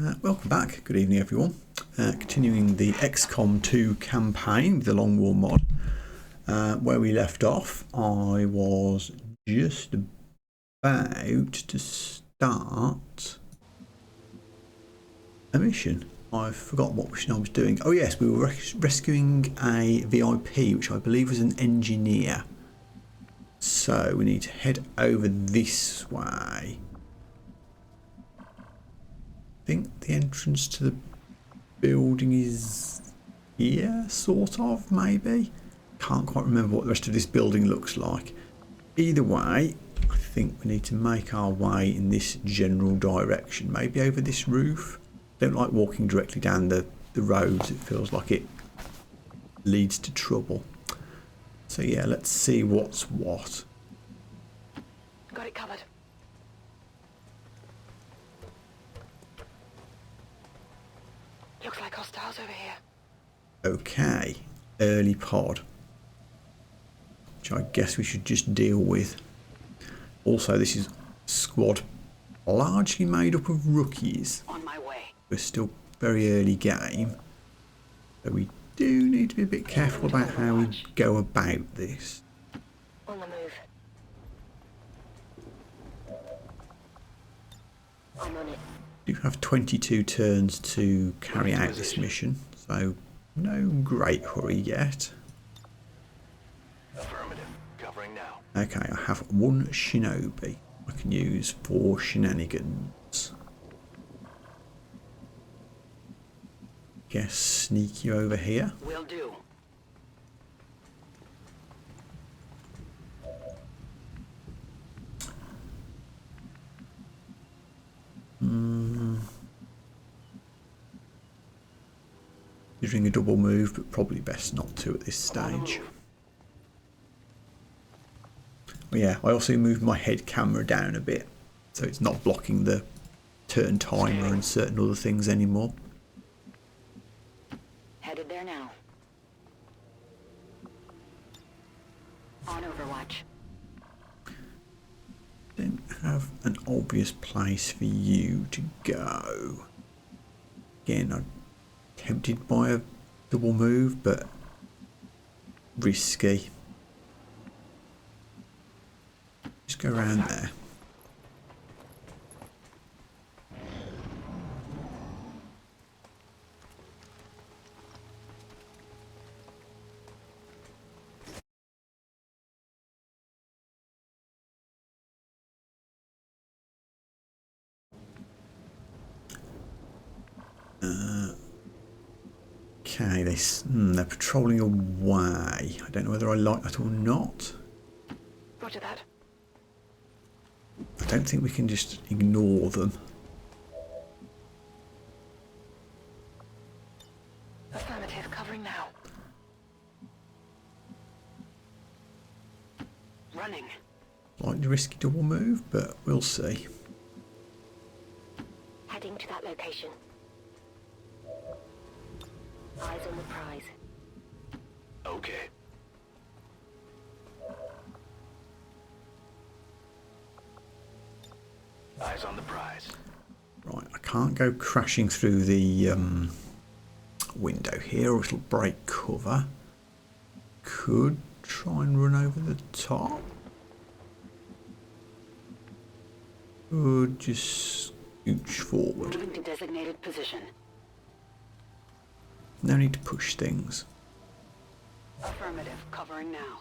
Welcome back. Good evening, everyone. Continuing the XCOM2 campaign, the Long War mod. Where we left off, I was just about to start a mission. I forgot what mission I was doing. Oh yes, we were rescuing a VIP, which I believe was an engineer. So we need to head over this way. I think the entrance to the building is here, sort of, maybe. Can't quite remember what the rest of this building looks like. Either way, I think we need to make our way in this general direction, maybe over this roof. Don't like walking directly down the roads. It feels like it leads to trouble. So yeah, let's see what's what. Got it covered. Looks like hostiles over here. Okay, early pod, which I guess we should just deal with. Also, this is a squad largely made up of rookies. On my way. We're still very early game, so we do need to be a bit careful about how we go about this. On the move. I'm on it. We do have 22 turns to carry out this mission, so no great hurry yet. Affirmative. Covering now. Okay, I have one shinobi I can use for shenanigans. Guess sneak you over here. Will do. Using a double move, but probably best not to at this stage. But yeah, I also moved my head camera down a bit, so it's not blocking the turn timer and certain other things anymore. Headed there now. On Overwatch. Don't have an obvious place for you to go. Again, I'm tempted by a double move, but risky. Just go around there. Okay, they're patrolling away. I don't know whether I like that or not. Roger that. I don't think we can just ignore them. Affirmative. Covering now. Running. Slightly risky double move, but we'll see. Heading to that location. Eyes on the prize. Okay. Eyes on the prize. Right, I can't go crashing through the window here or it'll break cover. Could try and run over the top. Could just scooch forward. Moving to designated position. No need to push things. Affirmative. Covering now.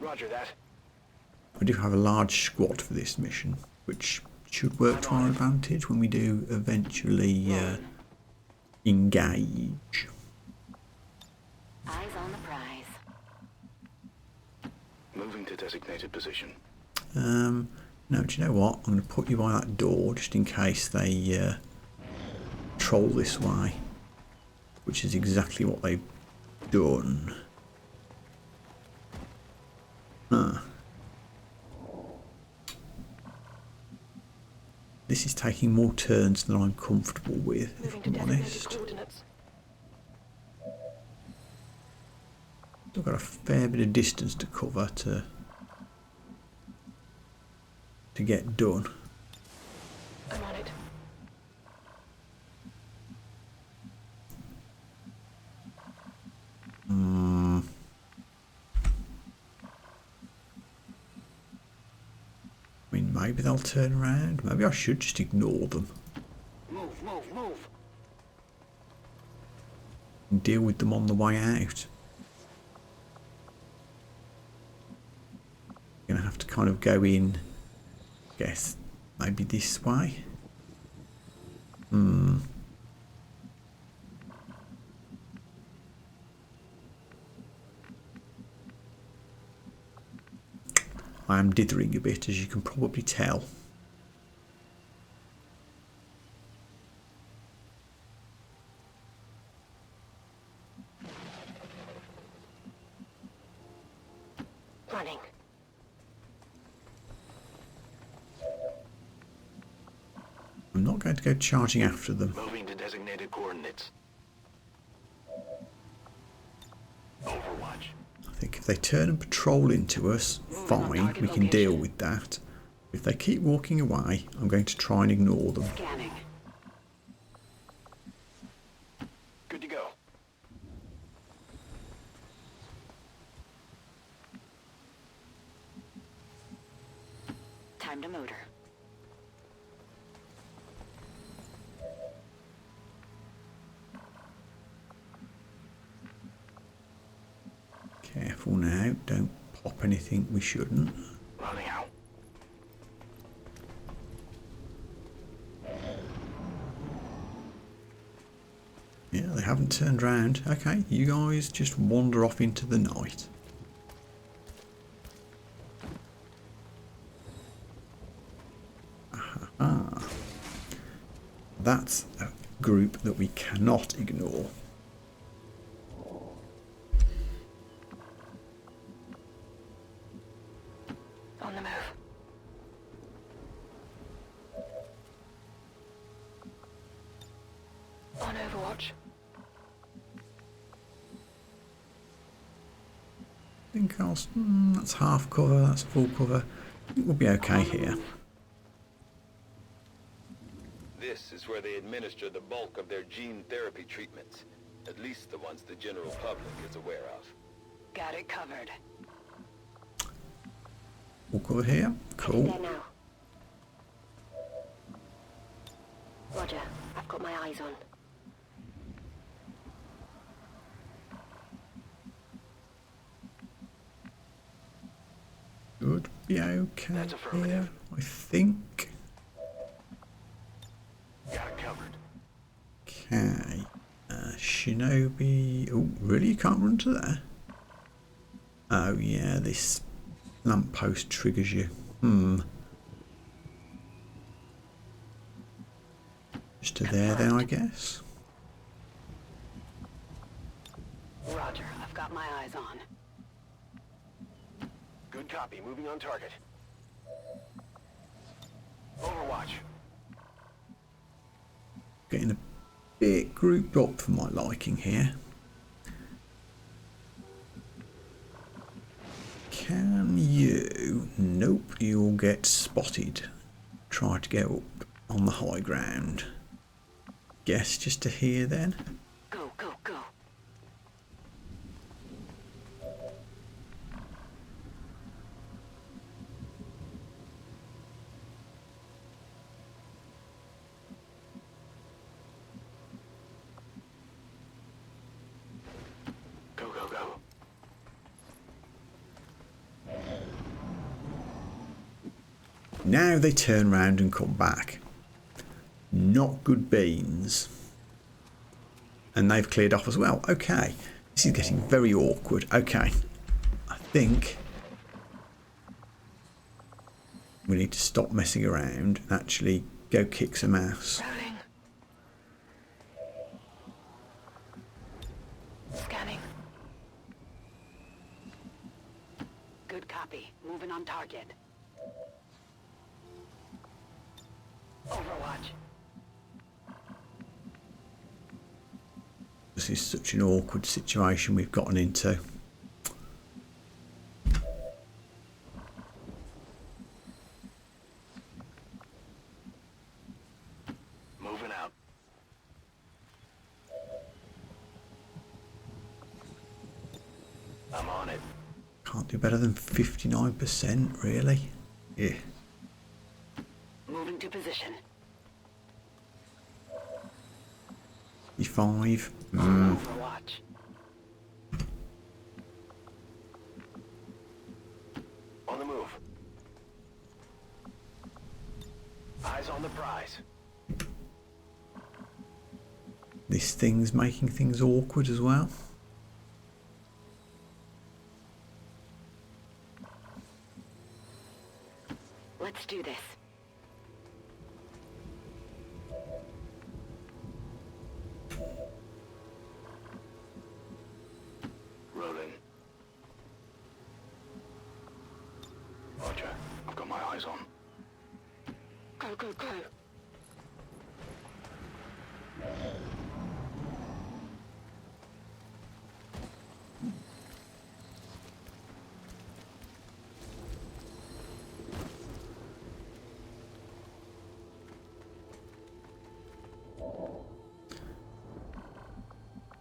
Roger that. We do have a large squad for this mission, which should work to our advantage when we do eventually engage. Eyes on the prize. Moving to designated position. No, do you know what? I'm going to put you by that door just in case they troll this way, which is exactly what they've done. This is taking more turns than I'm comfortable with, if I'm honest. I've got a fair bit of distance to cover to get done. I'm on it. I mean, maybe they'll turn around. Maybe I should just ignore them Move, move, move. and deal with them on the way out. Gonna have to kind of go in, guess, maybe this way. I am dithering a bit, as you can probably tell. Running. I'm not going to go charging after them. Moving to designated coordinates. Overwatch. I think if they turn and patrol into us, fine, we can deal with that. If they keep walking away, I'm going to try and ignore them. Scanning. Good to go. Time to motor. Careful now, don't pop anything we shouldn't. Running out. Yeah, they haven't turned round. Okay, you guys just wander off into the night. Aha. That's a group that we cannot ignore. On the move. On Overwatch. I think that's half cover, that's full cover. I think we'll be okay here. This is where they administer the bulk of their gene therapy treatments. At least the ones the general public is aware of. Got it covered. Full cover here. Cool. There now. Roger. I've got my eyes on. Should be okay That's here, affirmative. I think. Got it covered. Okay. Shinobi. Oh, really? You can't run to there? Oh, yeah, this lamppost triggers you. Just to there then, I guess. Roger. I've got my eyes on. Good copy. Moving on target. Overwatch. Getting a bit grouped up for my liking here. Can you? Nope, you'll get spotted. Try to go up on the high ground. Guess just to here then. Go, go, go. Go, go, go. Now they turn round and come back. Not good beans. And they've cleared off as well. Okay. This is getting very awkward. Okay. I think we need to stop messing around and actually go kick some ass. Rolling. Scanning. Good copy. Moving on target. Overwatch. This is such an awkward situation we've gotten into. moving out. I'm on it. Can't do better than 59%, really. Yeah. Moving to position. 55. Overwatch. On the move. Eyes on the prize. This thing's making things awkward as well. Let's do this. Rolling. Roger. I've got my eyes on. Go, go, go.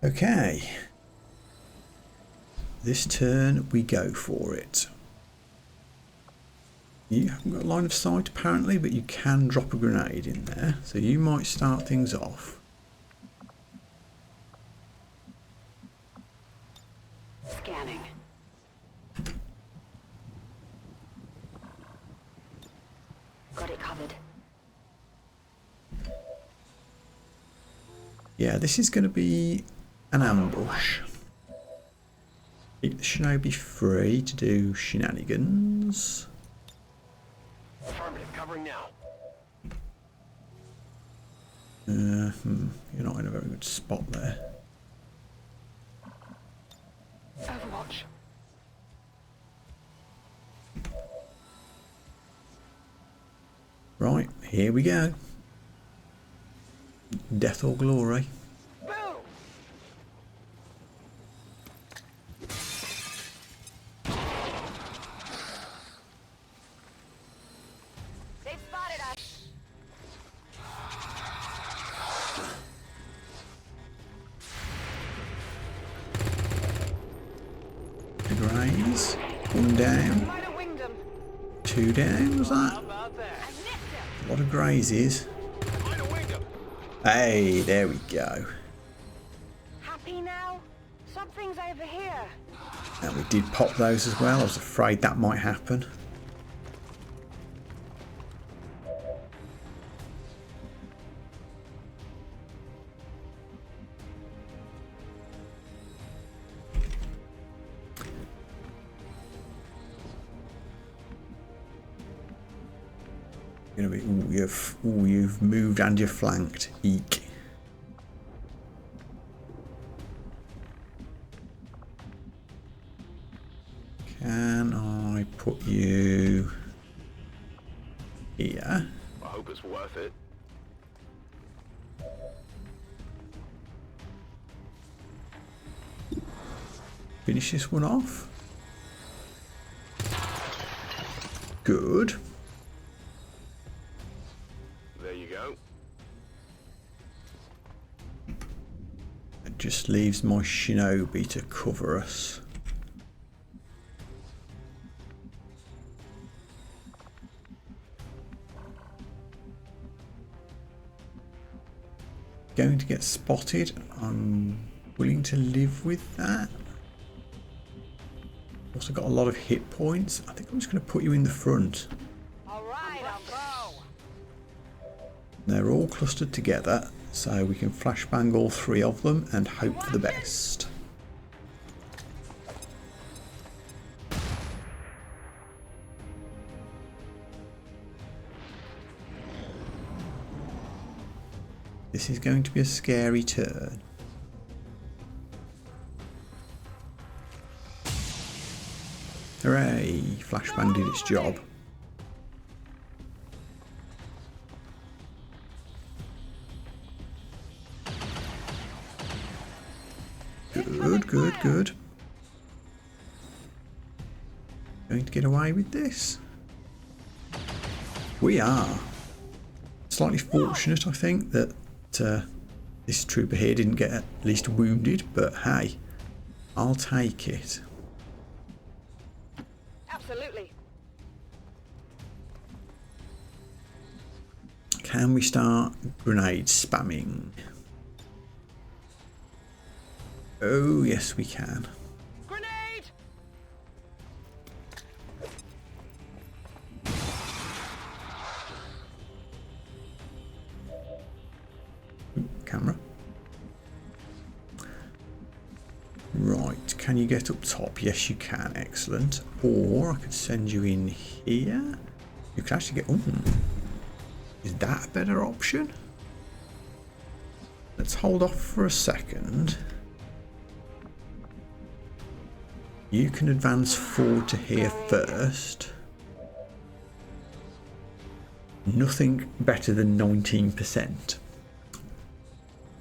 Okay. This turn we go for it. You haven't got line of sight apparently, but you can drop a grenade in there, so you might start things off. Scanning. Got it covered. Yeah, this is going to be an ambush. Keep the shinobi free to do shenanigans. Affirmative. Covering now. You're not in a very good spot there. Overwatch. Right, here we go. Death or glory. Boom! They've spotted us. The graze. One down. Might have winged them. Two down, was that? How about that? I missed him. A lot of grazes. Might have winged him. Hey, there we go. Happy now? Something's over here. And we did pop those as well. I was afraid that might happen. Gonna be, you've moved and you're flanked. Eek. Can I put you here? I hope it's worth it. Finish this one off. Good. There you go. It just leaves my shinobi to cover us. Going to get spotted. I'm willing to live with that. Also got a lot of hit points. I think I'm just going to put you in the front. All right, I'll go. They're all clustered together, so we can flashbang all three of them and hope for the best. This is going to be a scary turn. Hooray! Flashbang did its job. Good, good, good. Going to get away with this? We are. Slightly fortunate, I think, that this trooper here didn't get at least wounded, but hey, I'll take it. Absolutely. Can we start grenade spamming? Oh, yes we can. Grenade! Camera. Right, can you get up top? Yes you can, excellent. Or I could send you in here. You can actually get... Ooh. Is that a better option? Let's hold off for a second. You can advance forward to here first. Nothing better than 19%.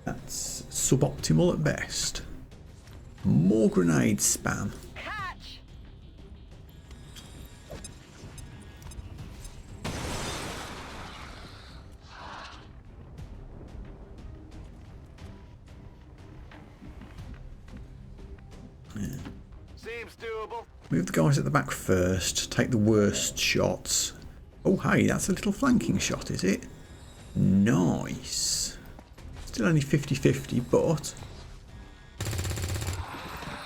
That's suboptimal at best. More grenade spam. Catch! Seems doable. Move the guys at the back first. Take the worst shots. Oh, hey, that's a little flanking shot, is it? Nice. Still only 50-50, but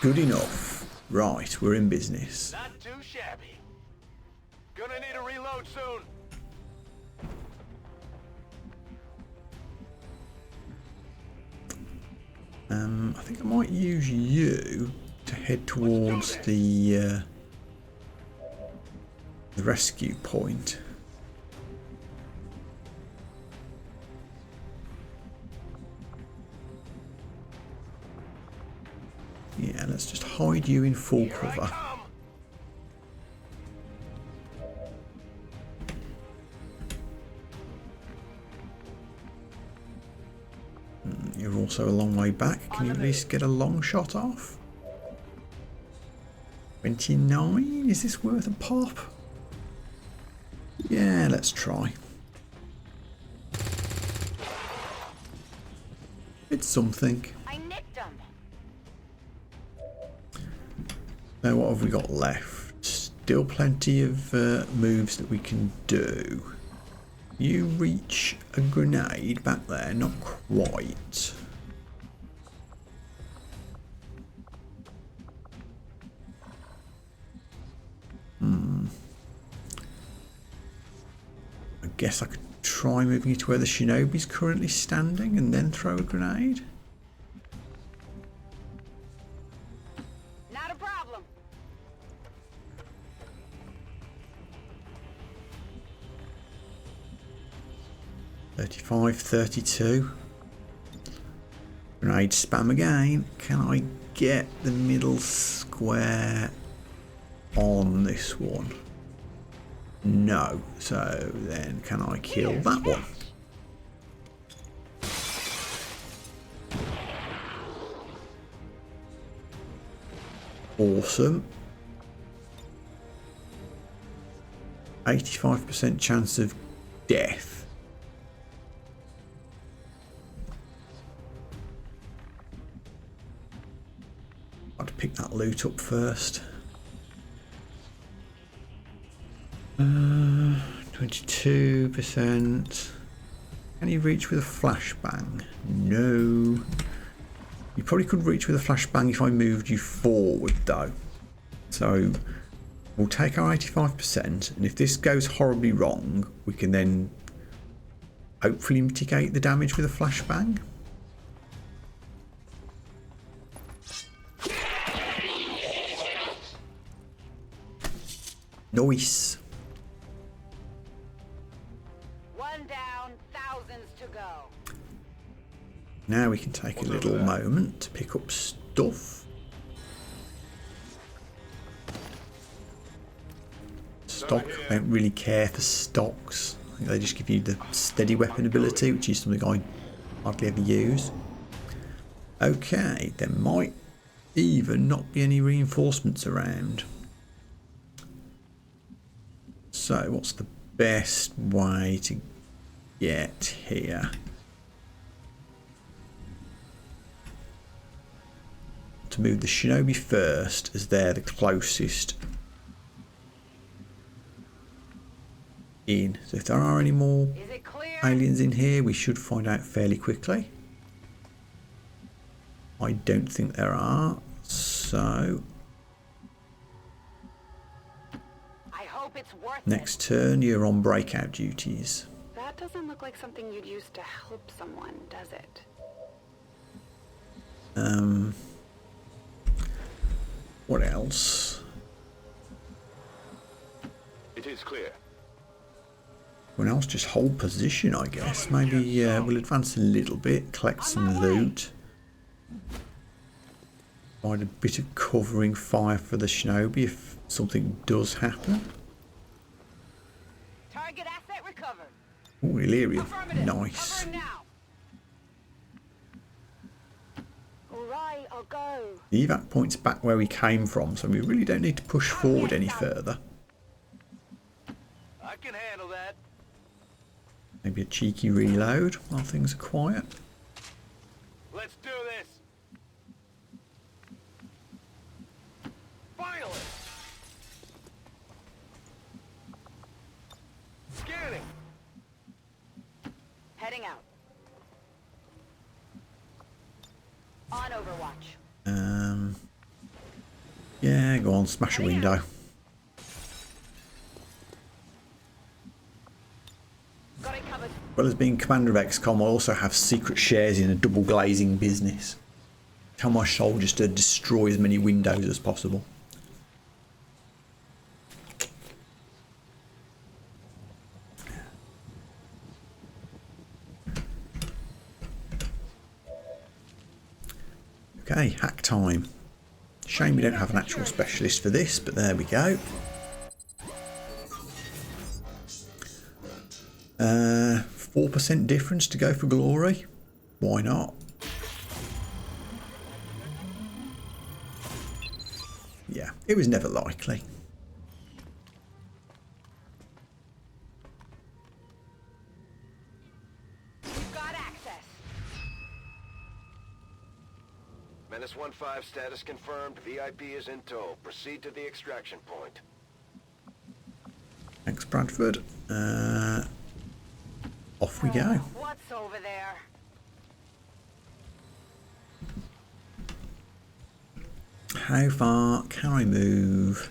good enough. Right, we're in business. Not too shabby. Gonna need a reload soon. I think I might use you to head towards the rescue point. Yeah, let's just hide you in full cover. You're also a long way back. Can you at least get a long shot off? 29? Is this worth a pop? Yeah, let's try. It's something. I nicked him. Now what have we got left? Still plenty of moves that we can do. You reach a grenade back there, not quite. I guess I could try moving you to where the shinobi's currently standing and then throw a grenade. Not a problem. $35, $32. Grenade spam again. Can I get the middle square on this one? No. So then can I kill that one? Awesome. 85% chance of death. I'd pick that loot up first. 22%. Can you reach with a flashbang? No. You probably could reach with a flashbang if I moved you forward though. So we'll take our 85%, and if this goes horribly wrong, we can then hopefully mitigate the damage with a flashbang. Nice. One down, thousands to go. Now we can take a little moment to pick up stuff. Stock, I don't really care for stocks. I think they just give you the steady weapon ability, which is something I hardly ever use. Okay, there might even not be any reinforcements around. So what's the best way to get here? to move the Shinobi first, as they're the closest in. So if there are any more Is it clear? aliens in here, we should find out fairly quickly. I don't think there are, so I hope it's worth next turn you're on breakout duties. it. That doesn't look like something you'd use to help someone, does it? What else? It is clear. What else? Just hold position, I guess. Maybe we'll advance a little bit, collect some loot. Find a bit of covering fire for the Shinobi if something does happen. Target asset recovered. Oh, Illyrium. Affirmative. Nice. Covering now. All right, I'll go. The evac point's back where we came from, so we really don't need to push forward any further. I can handle that. Maybe a cheeky reload while things are quiet. Let's do this. Finally. Scanning. Heading out. On Overwatch. Yeah, go on, smash a window. Got it covered. Well as being commander of XCOM, I also have secret shares in a double glazing business. Tell my soldiers to destroy as many windows as possible. Okay, hack time. Shame we don't have an actual specialist for this, but there we go. 4% difference to go for glory. Why not? Yeah, it was never likely. We've got access. Menace 1-5 status confirmed. VIP is in tow. Proceed to the extraction point. Thanks, Bradford. Off we go. What's over there? How far can I move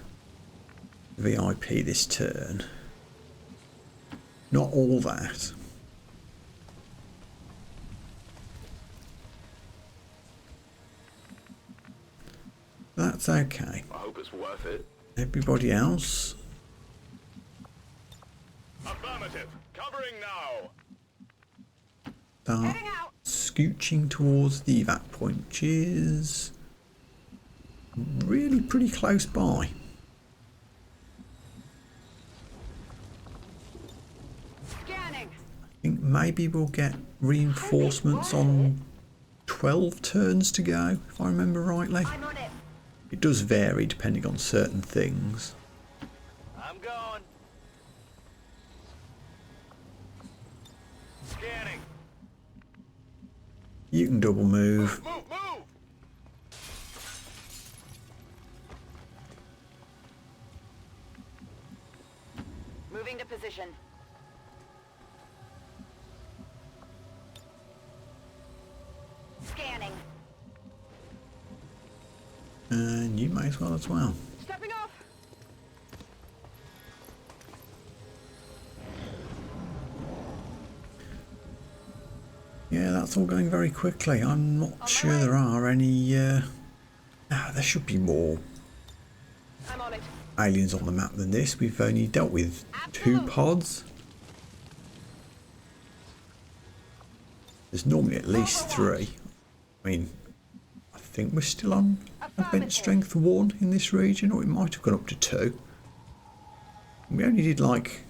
VIP this turn? Not all that. That's okay. I hope it's worth it. Everybody else? Affirmative. Covering now. Start scooching towards the evac point, which is really pretty close by. Scanning. I think maybe we'll get reinforcements on 12 turns to go, if I remember rightly. I'm on it. It does vary depending on certain things. I'm going. Scanning. You can double move. Move, move. Moving to position. Scanning. And you may as well. Stepping off. Yeah, that's all going very quickly. I'm not sure there are any... there should be more I'm on it. aliens on the map than this. We've only dealt with 2 pods. There's normally at least 3. I mean, I think we're still on event strength 1 in this region, or it might have gone up to 2. We only did like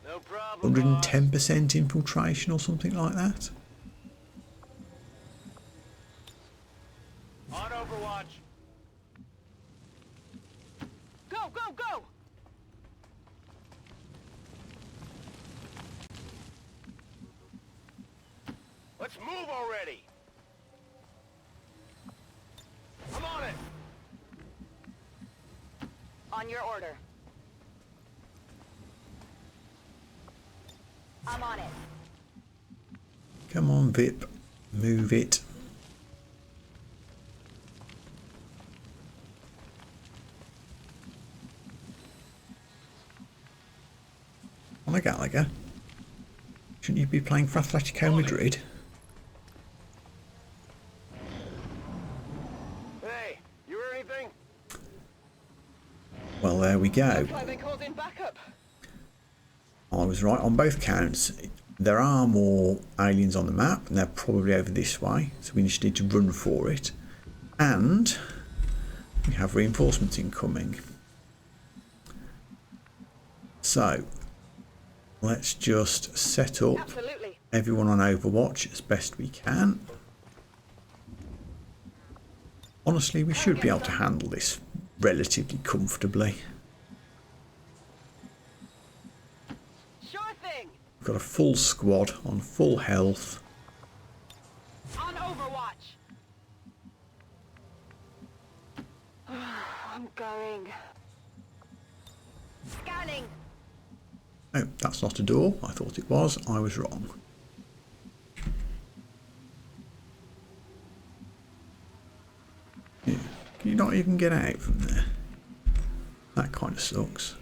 No problem. 110% infiltration or something like that. On Overwatch. Go, go, go. Let's move already. On your order. I'm on it. Come on, Vip. Move it. On a Gallagher. Shouldn't you be playing for Atletico Madrid? Hey, you hear anything? Well, there we go. Looks like they called in backup. I was right on both counts. There are more aliens on the map, and they're probably over this way, so we just need to run for it. And we have reinforcements incoming. So let's just set up Absolutely. everyone on Overwatch as best we can. Honestly, we should be able to handle this relatively comfortably. Sure thing. We've got a full squad on full health. On Overwatch. I'm going. Scanning. Oh, that's not a door. I thought it was. I was wrong. Yeah. Can you not even get out from there? That kind of sucks.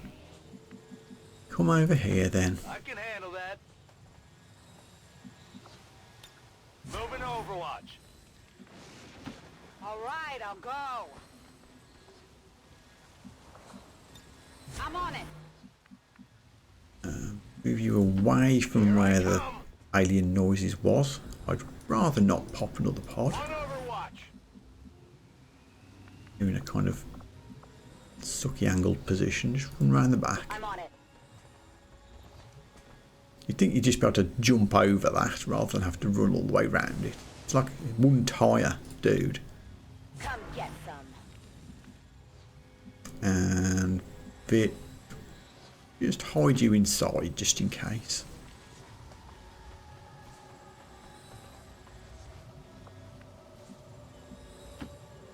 Come over here then. I can handle that. Moving to Overwatch. All right, I'll go. I'm on it. Move you away from where the alien noises was. I'd rather not pop another pod. On Overwatch. You're in a kind of sucky angled position. Just run around the back. I'm on it. You'd think you'd just be able to jump over that rather than have to run all the way around it. It's like one tyre, dude. Come get some. And bit. Just hide you inside just in case.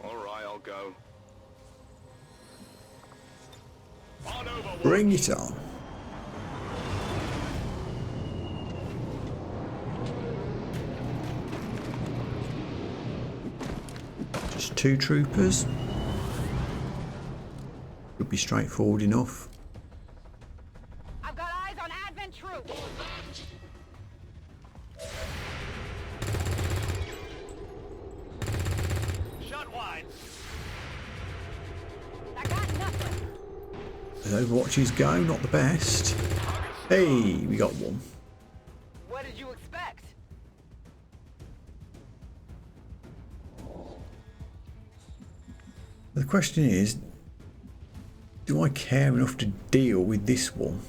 All right, I'll go. On Overwatch. Bring it on. Just 2 troopers. Should be straightforward enough. I've got eyes on Advent troops. Shut wide. I got nothing. As Overwatches go, not the best. Hey, we got one. What did you expect? The question is, do I care enough to deal with this one?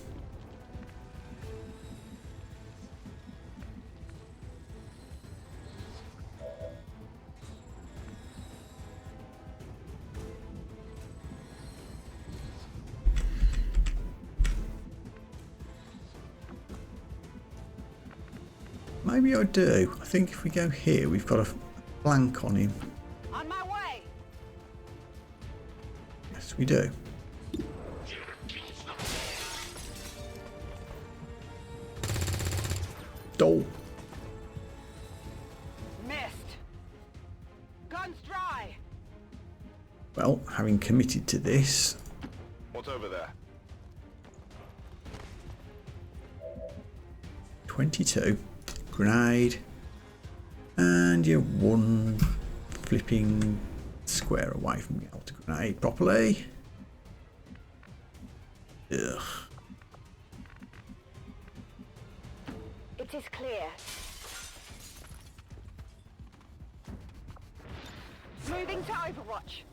Maybe I do. I think if we go here, we've got a flank on him. On my way. Yes, we do. Oh, Missed. Guns dry. well, having committed to this, What's over there? 22. Grenade. And you're one flipping square away from being able to grenade properly. Ugh. It is clear. Moving to Overwatch.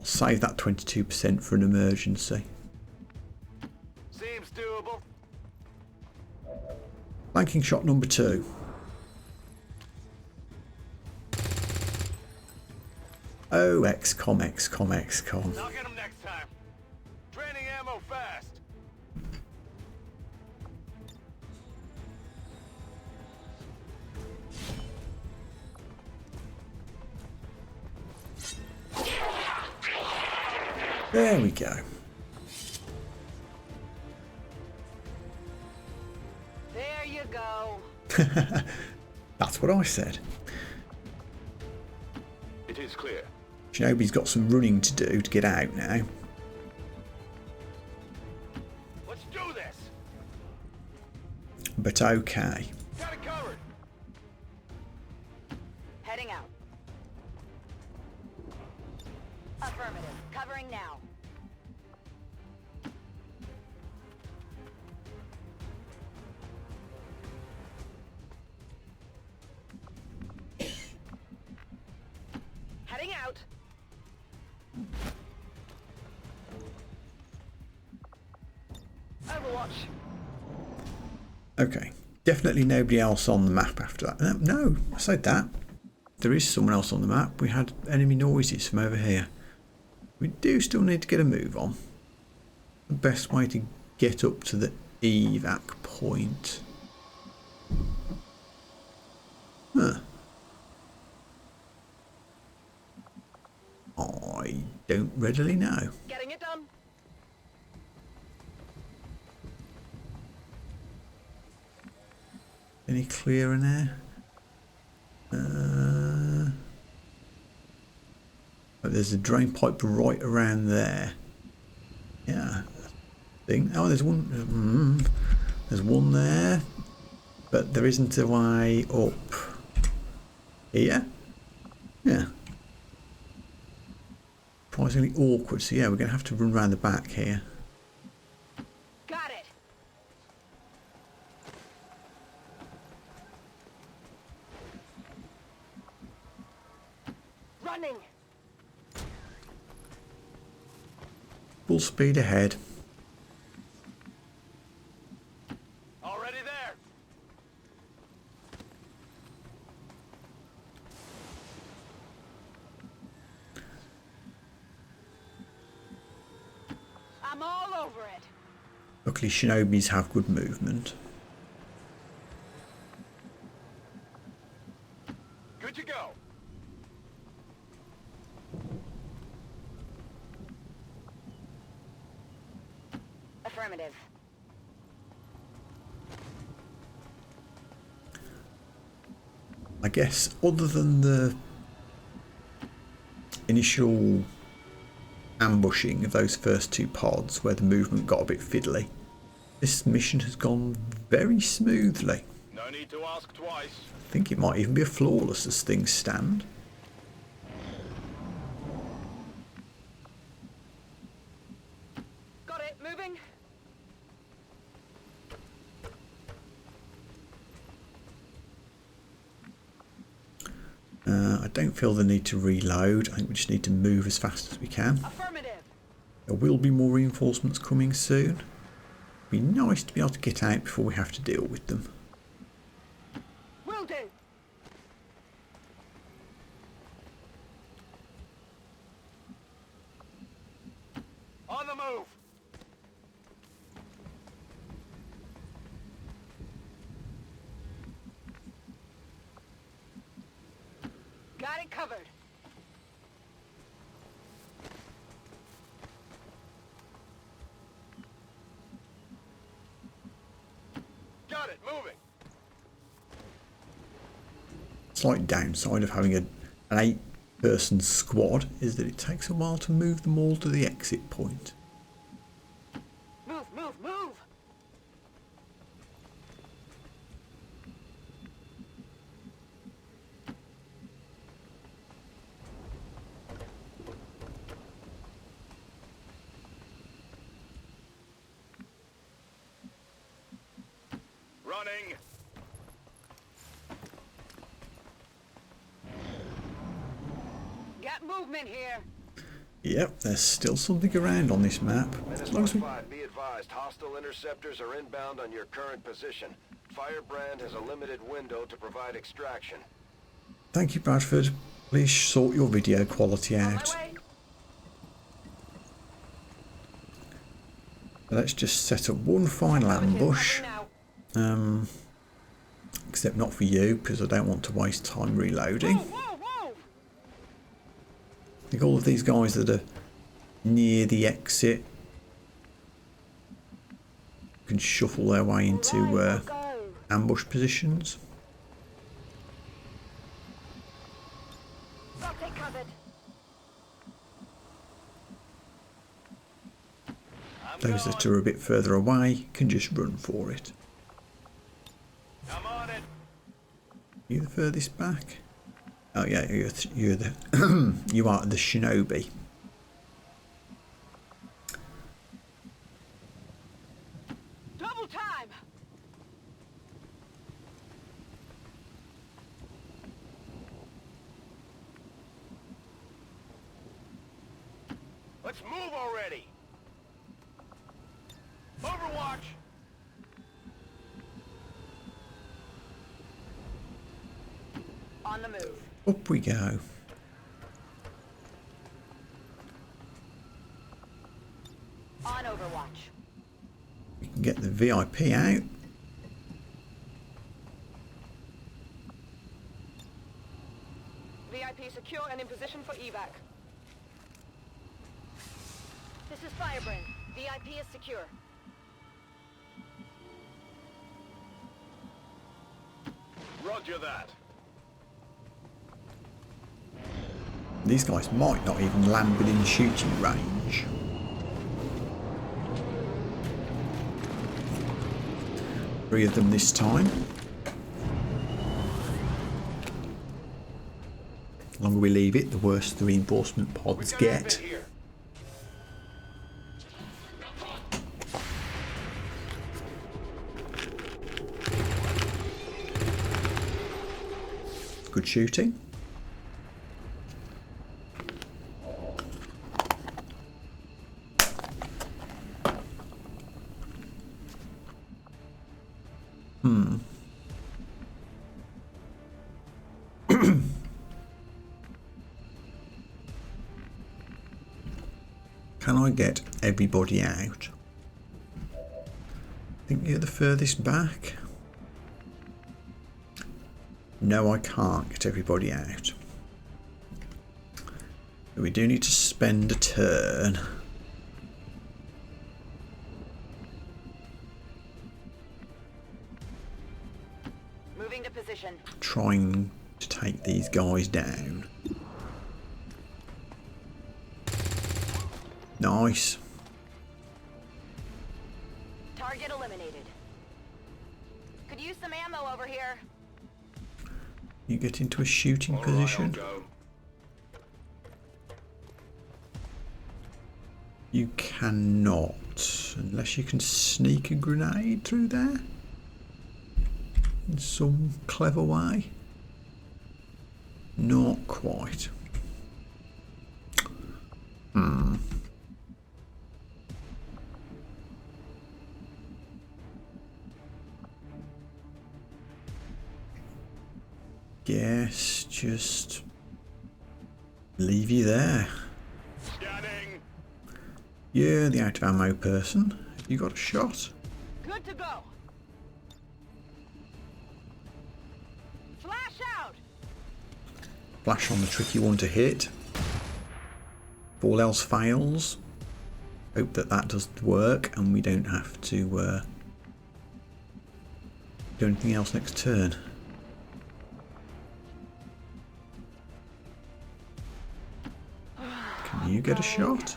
I'll save that 22% for an emergency. Seems doable. Flanking shot number 2. Oh, XCOM, XCOM, XCOM. I'll get him next time. Draining ammo fast. There we go. There you go. That's what I said. It is clear. Shinobi's got some running to do to get out now. Let's do this. But okay. Got it covered. Heading out. Affirmative. Covering now. Heading out. Overwatch. Okay. Definitely nobody else on the map after that. No, I said that. There is someone else on the map. We had enemy noises from over here. We do still need to get a move on. The best way to get up to the evac point. Huh. I don't readily know. Getting it done. Any clear in there? Oh, there's a drain pipe right around there. Yeah. Oh, there's one. There's one there, but there isn't a way up here. Yeah. Surprisingly awkward. So yeah, we're going to have to run around the back here. Got it. Running. Full speed ahead. Already there. I'm all over it. Luckily, Shinobis have good movement. Good to go. Affirmative. I guess other than the initial ambushing of those first two pods where the movement got a bit fiddly, this mission has gone very smoothly. No need to ask twice. I think it might even be a flawless as things stand. Got it. Moving. I don't feel the need to reload. I think we just need to move as fast as we can. Affirmative. There will be more reinforcements coming soon. Be nice to be able to get out before we have to deal with them. Will do. On the move. Got it covered. Got it. Moving. Slight downside of having an 8-person squad is that it takes a while to move them all to the exit point. Move, move, move. Running. Got movement here. Yep, there's still something around on this map. As long as we... Be advised, hostile interceptors are inbound on your current position. Firebrand has a limited window to provide extraction. Thank you, Bradford. Please sort your video quality On my out. way. Let's just set up one final ambush. Covering now. Except not for you, because I don't want to waste time reloading. Whoa, whoa, whoa. I think all of these guys that are near the exit can shuffle their way into ambush positions. Got it covered. Those that are a bit further away can just run for it. I'm on it. You the furthest back? Oh yeah, you're the you are the shinobi. Double time! Let's move already. Overwatch. On the move. Up we go. On Overwatch. We can get the VIP out. VIP secure and in position for evac. This is Firebrand. VIP is secure. Roger that. These guys might not even land within shooting range. Three of them this time. The longer we leave it, the worse the reinforcement pods get. Here. Good shooting. Can I get everybody out? I think you're the furthest back. No, I can't get everybody out. But we do need to spend a turn. Moving to position. Trying to take these guys down. Nice. Target eliminated. Could use some ammo over here. You get into a shooting All right, I'll position. go. You cannot, unless you can sneak a grenade through there in some clever way. Not quite. Guess just leave you there. Scanning. You're the out of ammo person. Have you got a shot? Good to go. Flash out! Flash on the tricky one to hit. If all else fails, hope that that does work and we don't have to do anything else next turn. Can you get a shot?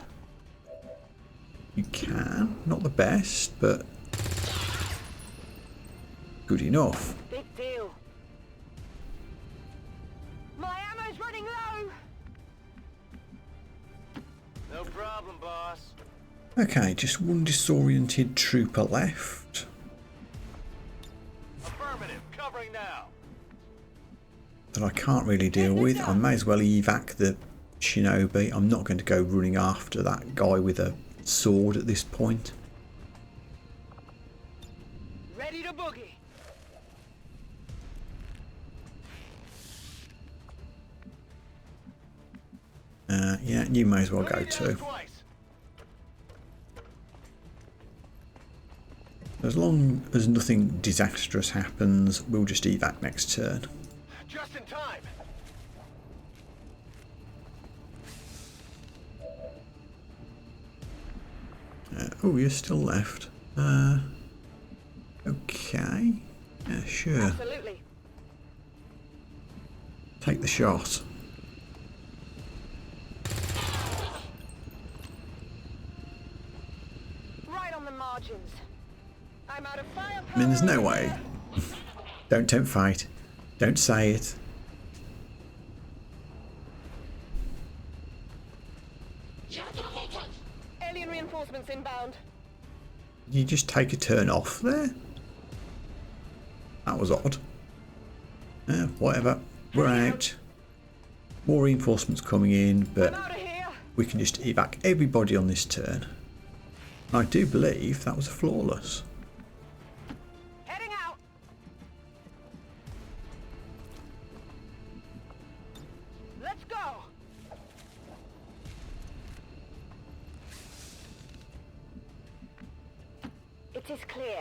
You can. Not the best, but good enough. Big deal. My ammo's running low! No problem, boss. Okay, just one disoriented trooper left. Affirmative. Covering now. That I can't really deal with. I may as well evac the shinobi. I'm not going to go running after that guy with a sword at this point. Ready to boogie. Yeah, you may as well go Moving down too. twice. As long as nothing disastrous happens, we'll just evac next turn. Just in time. Oh, you're still left. Okay. Yeah, sure. Absolutely. Take the shot. Right on the margins. I'm out of firepower. I mean, there's no way. Don't tempt fate. Don't say it. Alien reinforcements inbound. You just take a turn off there? That was odd. Whatever. We're out. More reinforcements coming in, but I'm out of here. we can just evac everybody on this turn. And I do believe that was a flawless. Heading out. Let's go. It is clear.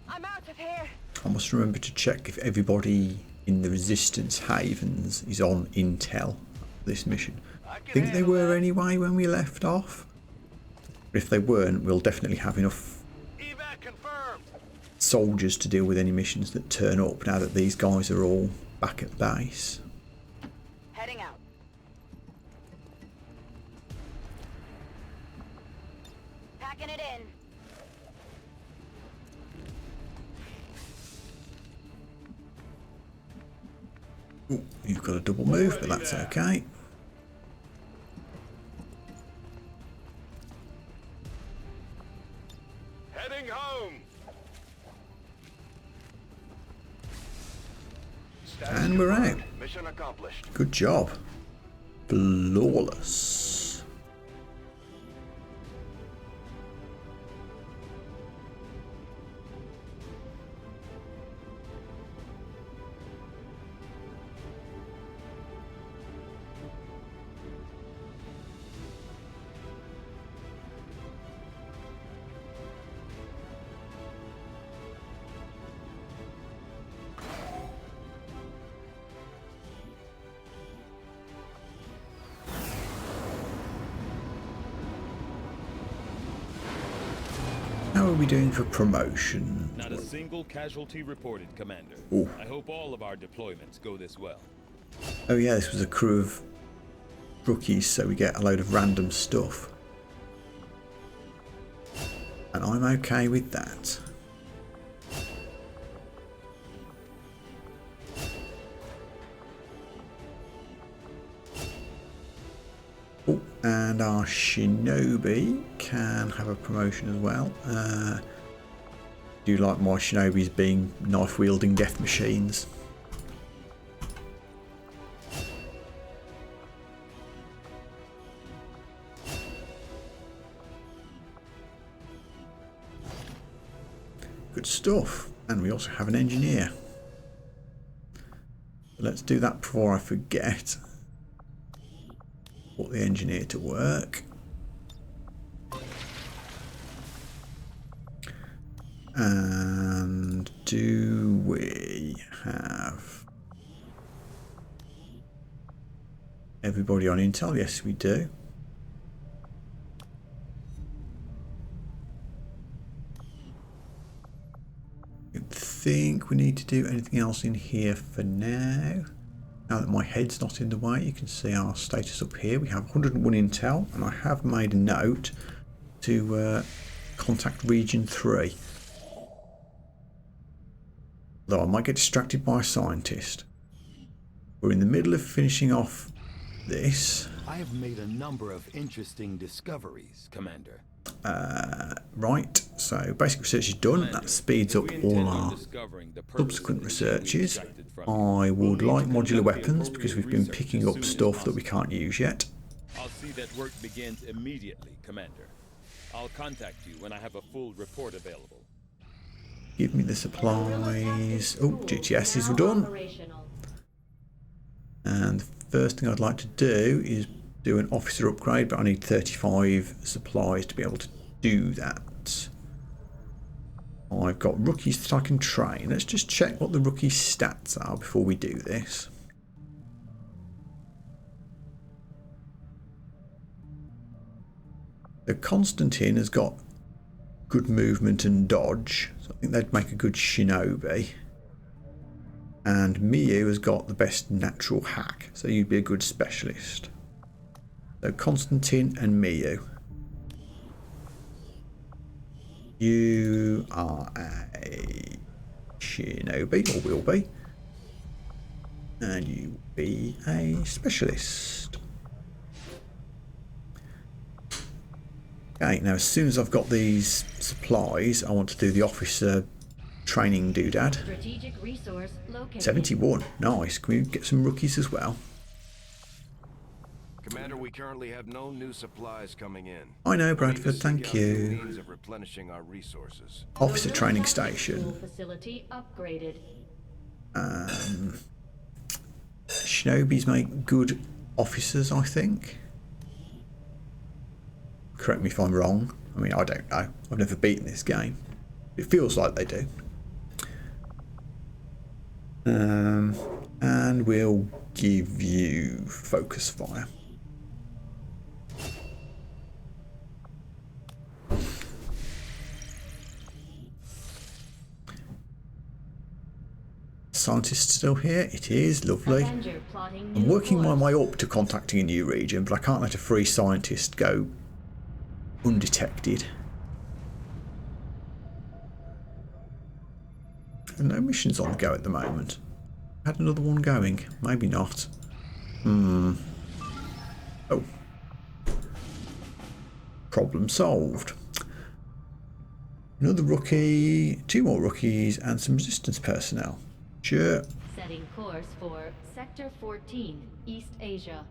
I'm out of here. I must remember to check if everybody in the Resistance Havens is on intel this mission. I think they were anyway when we left off. But if they weren't, we'll definitely have enough Evac confirmed. soldiers to deal with any missions that turn up now that these guys are all back at base. Heading out. Packing it in. Ooh, you've got a double move, but that's okay. Heading home. And we're out. Mission accomplished. Good job. Flawless. How are we doing for promotion? Not a single casualty reported, Commander. Ooh. I hope all of our deployments go this well. Oh yeah, this was a crew of rookies, so we get a load of random stuff. And I'm okay with that. Oh, and our Shinobi can have a promotion as well. Do like my Shinobis being knife-wielding death machines. Good stuff. And we also have an engineer. Let's do that before I forget. Put the engineer to work. And do we have everybody on intel? Yes, we do. I don't think we need to do anything else in here for now. Now that my head's not in the way, you can see our status up here. We have 101 intel, and I have made a note to contact Region 3. Though I might get distracted by a scientist. We're in the middle of finishing off this. I have made a number of interesting discoveries, Commander. Right, so basic research is done. That speeds up all our subsequent researches. I would like modular weapons because we've been picking up stuff that we can't use yet. I'll see that work begins immediately, Commander. I'll contact you when I have a full report available. Give me the supplies. Oh, GTSs were done. And the first thing I'd like to do is do an officer upgrade, but I need 35 supplies to be able to do that. I've got rookies that I can train. Let's just check what the rookie stats are before we do this. The Constantine has got good movement and dodge, so I think they'd make a good shinobi. And Miyu has got the best natural hack, so you'd be a good specialist. So Constantine and Miyu. You are a shinobi, or will be. And you will be a specialist. Okay, now as soon as I've got these supplies, I want to do the officer training doodad. Strategic resource located. 71, nice. Can we get some rookies as well? Commander, we currently have no new supplies coming in. I know, We need to Bradford, seek thank out new you. means of replenishing our resources. Officer training School station. facility upgraded. Shinobis make good officers, I think. Correct me if I'm wrong. I mean, I don't know. I've never beaten this game. It feels like they do. And we'll give you focus fire. Scientist still here? It is, lovely. Avenger plotting I'm new working my course. way up to contacting a new region, but I can't let a free scientist go undetected. And no missions on the go at the moment. Had another one going, maybe not. Oh. Problem solved. Another rookie, 2 more rookies, and some resistance personnel. Sure. Setting course for Sector 14, East Asia.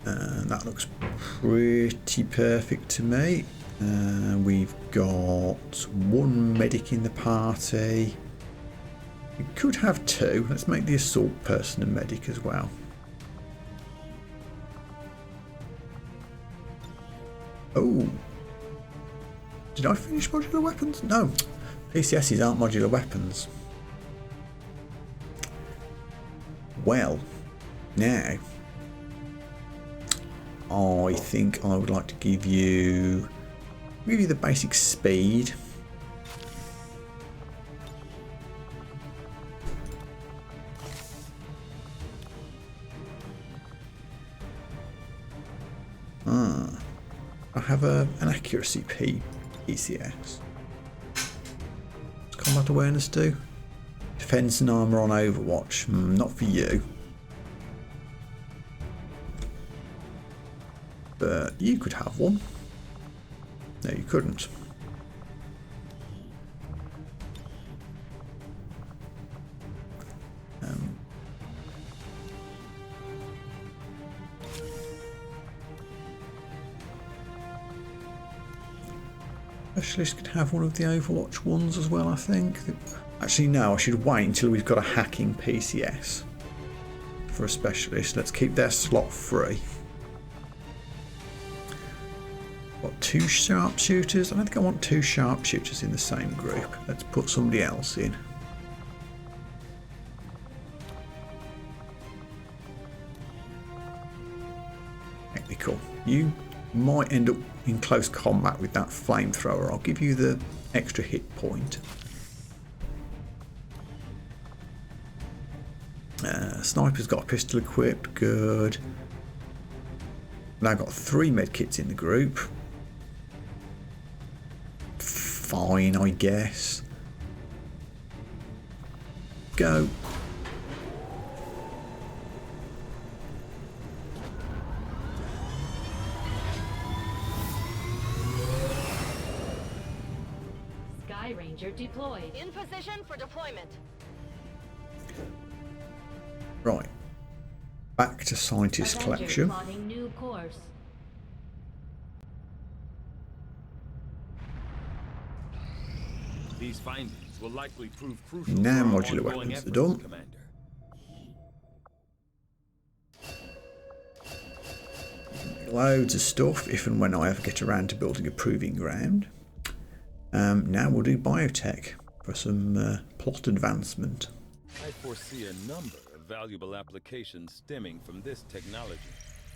And that looks pretty perfect to me. We've got 1 medic in the party. We could have 2. Let's make the assault person a medic as well. Oh. Did I finish modular weapons? No. PCSs aren't modular weapons. Well, now I think I would like to give you the basic speed. I have an accuracy PCS. What's combat awareness do? Defense and armor on Overwatch. Not for you. But you could have one. No, you couldn't. Specialist could have one of the Overwatch ones as well, I think. Actually, no, I should wait until we've got a hacking PCS for a specialist. Let's keep their slot free. Got 2 sharpshooters. I don't think I want 2 sharpshooters in the same group. Let's put somebody else in. Technical. You might end up in close combat with that flamethrower. I'll give you the extra hit point. Sniper's got a pistol equipped. Good. Now got 3 medkits in the group. Fine, I guess. Go. Sky Ranger deployed. In position for deployment. Right. Back to scientist Avenger collection. plotting new course. These findings will likely prove crucial Now for our modular ongoing weapons are efforts, done. Commander. Loads of stuff if and when I ever get around to building a proving ground. Now we'll do biotech for some plot advancement. I foresee a number of valuable applications stemming from this technology.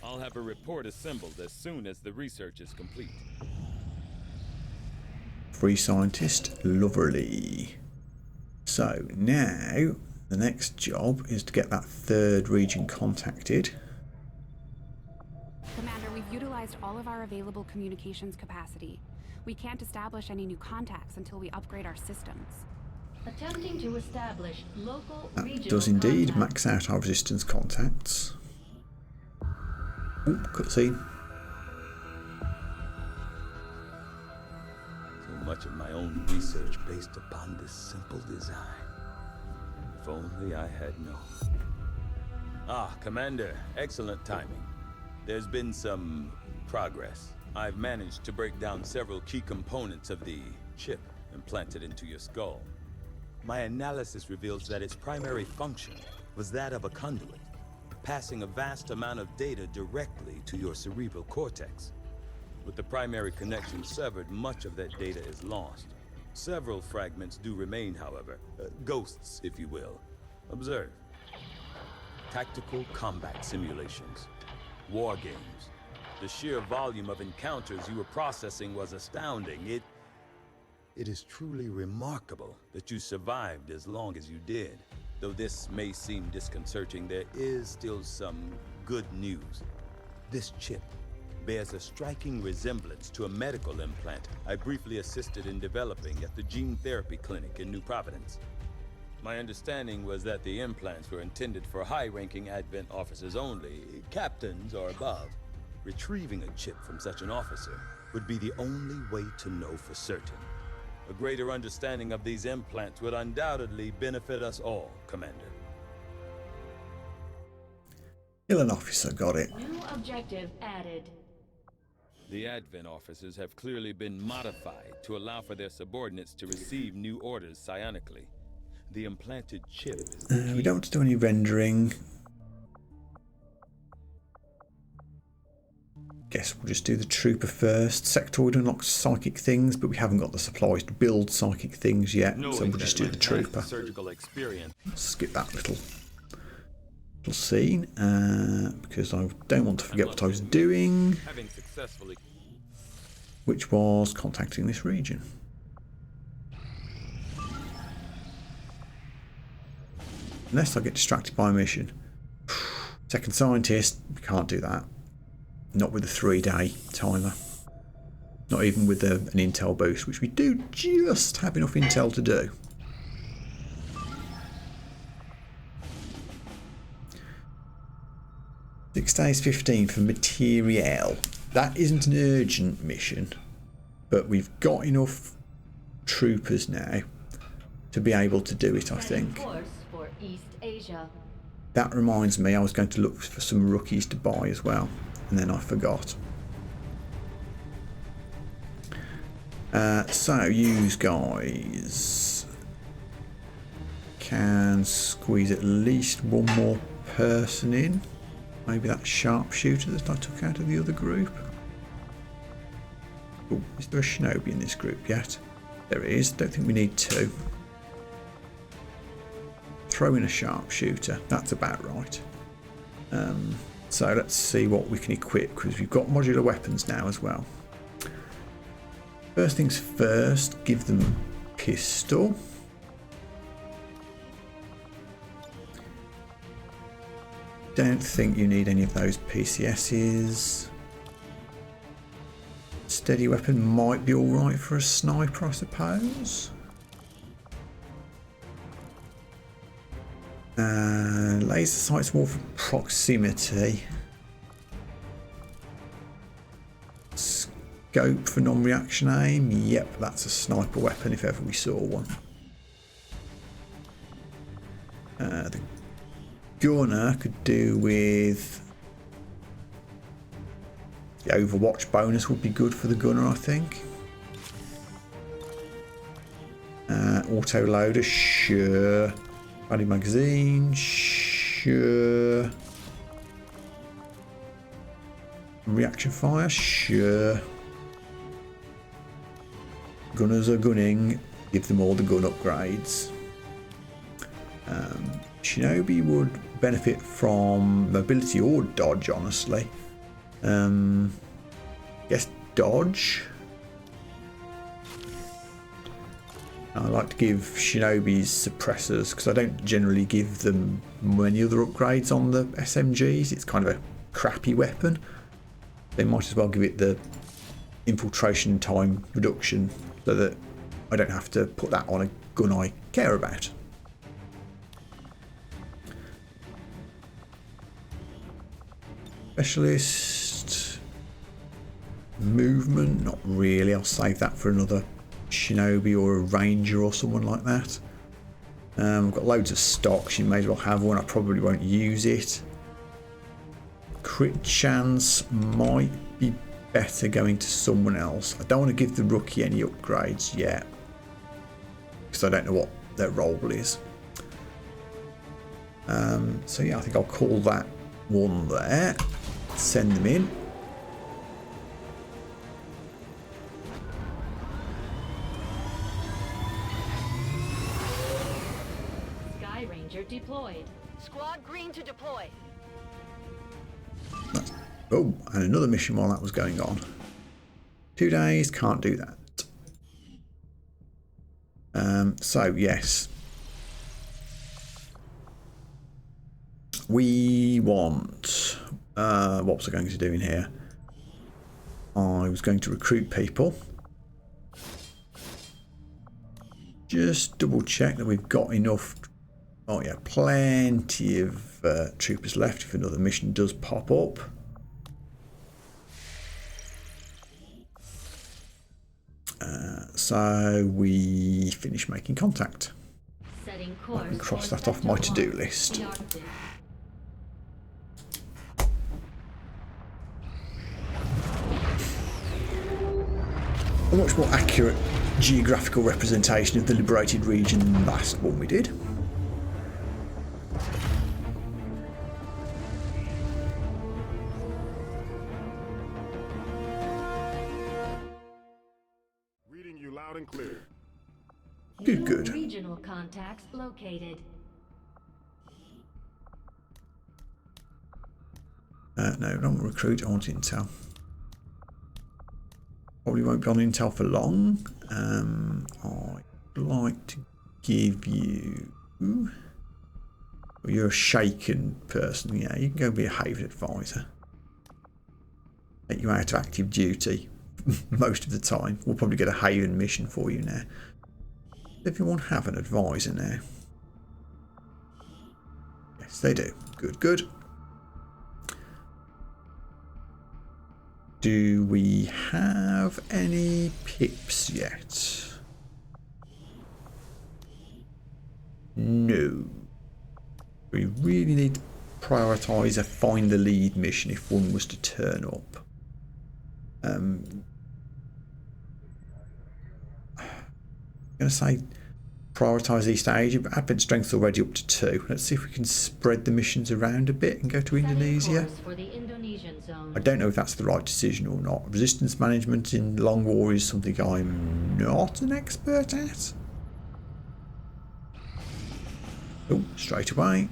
I'll have a report assembled as soon as the research is complete. Free scientist, lovely. So now the next job is to get that third region contacted. Commander, we've utilized all of our available communications capacity. We can't establish any new contacts until we upgrade our systems. Attempting to establish local That regional does indeed contacts. max out our resistance contacts. Ooh, cutscene. So much of my own research based upon this simple design. If only I had known. Ah, Commander, excellent timing. There's been some progress. I've managed to break down several key components of the chip implanted into your skull. My analysis reveals that its primary function was that of a conduit, passing a vast amount of data directly to your cerebral cortex. With the primary connection severed, much of that data is lost. Several fragments do remain, however, ghosts, if you will. Observe. Tactical combat simulations, war games. The sheer volume of encounters you were processing was astounding. It is truly remarkable that you survived as long as you did. Though this may seem disconcerting, there is still some good news. This chip bears a striking resemblance to a medical implant I briefly assisted in developing at the gene therapy clinic in New Providence. My understanding was that the implants were intended for high-ranking Advent officers only, captains or above. Retrieving a chip from such an officer would be the only way to know for certain. A greater understanding of these implants would undoubtedly benefit us all, Commander. Kill an officer, got it. New objective added. The Advent officers have clearly been modified to allow for their subordinates to receive new orders psionically. The implanted chip is the key. We don't want to do any rendering. Guess we'll just do the trooper first. Sectoid unlocks psychic things, but we haven't got the supplies to build psychic things yet, so we'll just do the trooper. Surgical experience. Skip that little scene because I don't want to forget what I was doing, Having successfully which was contacting this region. Unless I get distracted by a mission. Second scientist, we can't do that. Not with a 3-day timer. Not even with an intel boost, which we do just have enough intel to do. Six days 15 for materiel. That isn't an urgent mission, but we've got enough troopers now to be able to do it, I think. Course for East Asia. That reminds me, I was going to look for some rookies to buy as well, and then I forgot. So you guys can squeeze at least one more person in. Maybe that sharpshooter that I took out of the other group. Oh, is there a shinobi in this group yet? There is. Don't think we need two. Throw in a sharpshooter. That's about right. So let's see what we can equip, because we've got modular weapons now as well. First things first, give them a pistol. Don't think you need any of those PCSs. Steady weapon might be alright for a sniper, I suppose. Laser sights more for proximity. Scope for non-reaction aim. Yep, that's a sniper weapon if ever we saw one. The gunner could do with the Overwatch bonus would be good for the gunner, I think. Auto loader, sure. Body magazine, sure. Reaction fire, sure. Gunners are gunning, give them all the gun upgrades. Shinobi would benefit from mobility or dodge, honestly. Guess dodge. I like to give Shinobis suppressors because I don't generally give them many other upgrades on the SMGs. It's kind of a crappy weapon. They might as well give it the infiltration time reduction so that I don't have to put that on a gun I care about. Specialist movement, not really. I'll save that for another Shinobi or a Ranger or someone like that. I've got loads of stocks. You may as well have one. I probably won't use it. Crit chance might be better going to someone else. I don't want to give the rookie any upgrades yet because I don't know what their role is. So yeah, I think I'll call that one there. Send them in. Sky Ranger deployed. Squad green to deploy. Oh, and another mission while that was going on. 2 days, can't do that. So yes. We want... what was I going to do in here? I was going to recruit people. Just double check that we've got enough. Oh yeah, plenty of troopers left if another mission does pop up. So we finish making contact. Setting I course can cross for that off my Sector to-do 1, list. the Arctic. A much more accurate geographical representation of the liberated region than the last one we did. Reading you loud and clear. Good, New good. Regional contacts located. No, I don't want recruit, I want intel. Probably won't be on intel for long. I'd like to give you... Well, you're a shaken person, yeah, you can go be a Haven advisor. Take you out of active duty most of the time. We'll probably get a Haven mission for you now. Does everyone have an advisor now? Yes, they do. Good, good. Do we have any pips yet? No. We really need to prioritise a find the lead mission if one was to turn up. I'm going to say prioritise East Asia, but Advent strength's already up to 2. Let's see if we can spread the missions around a bit and go to Indonesia. For the Indonesian zone. I don't know if that's the right decision or not. Resistance management in Long War is something I'm not an expert at. Oh, straight away.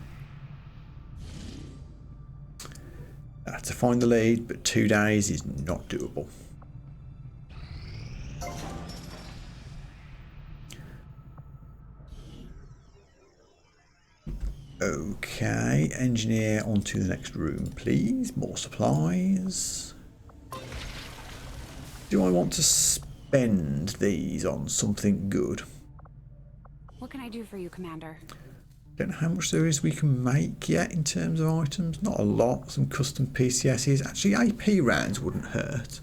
To find the lead, but 2 days is not doable. Okay, engineer onto the next room, please. More supplies. Do I want to spend these on something good? What can I do for you, Commander? Don't know how much there is we can make yet in terms of items. Not a lot. Some custom PCSs. Actually, AP rounds wouldn't hurt.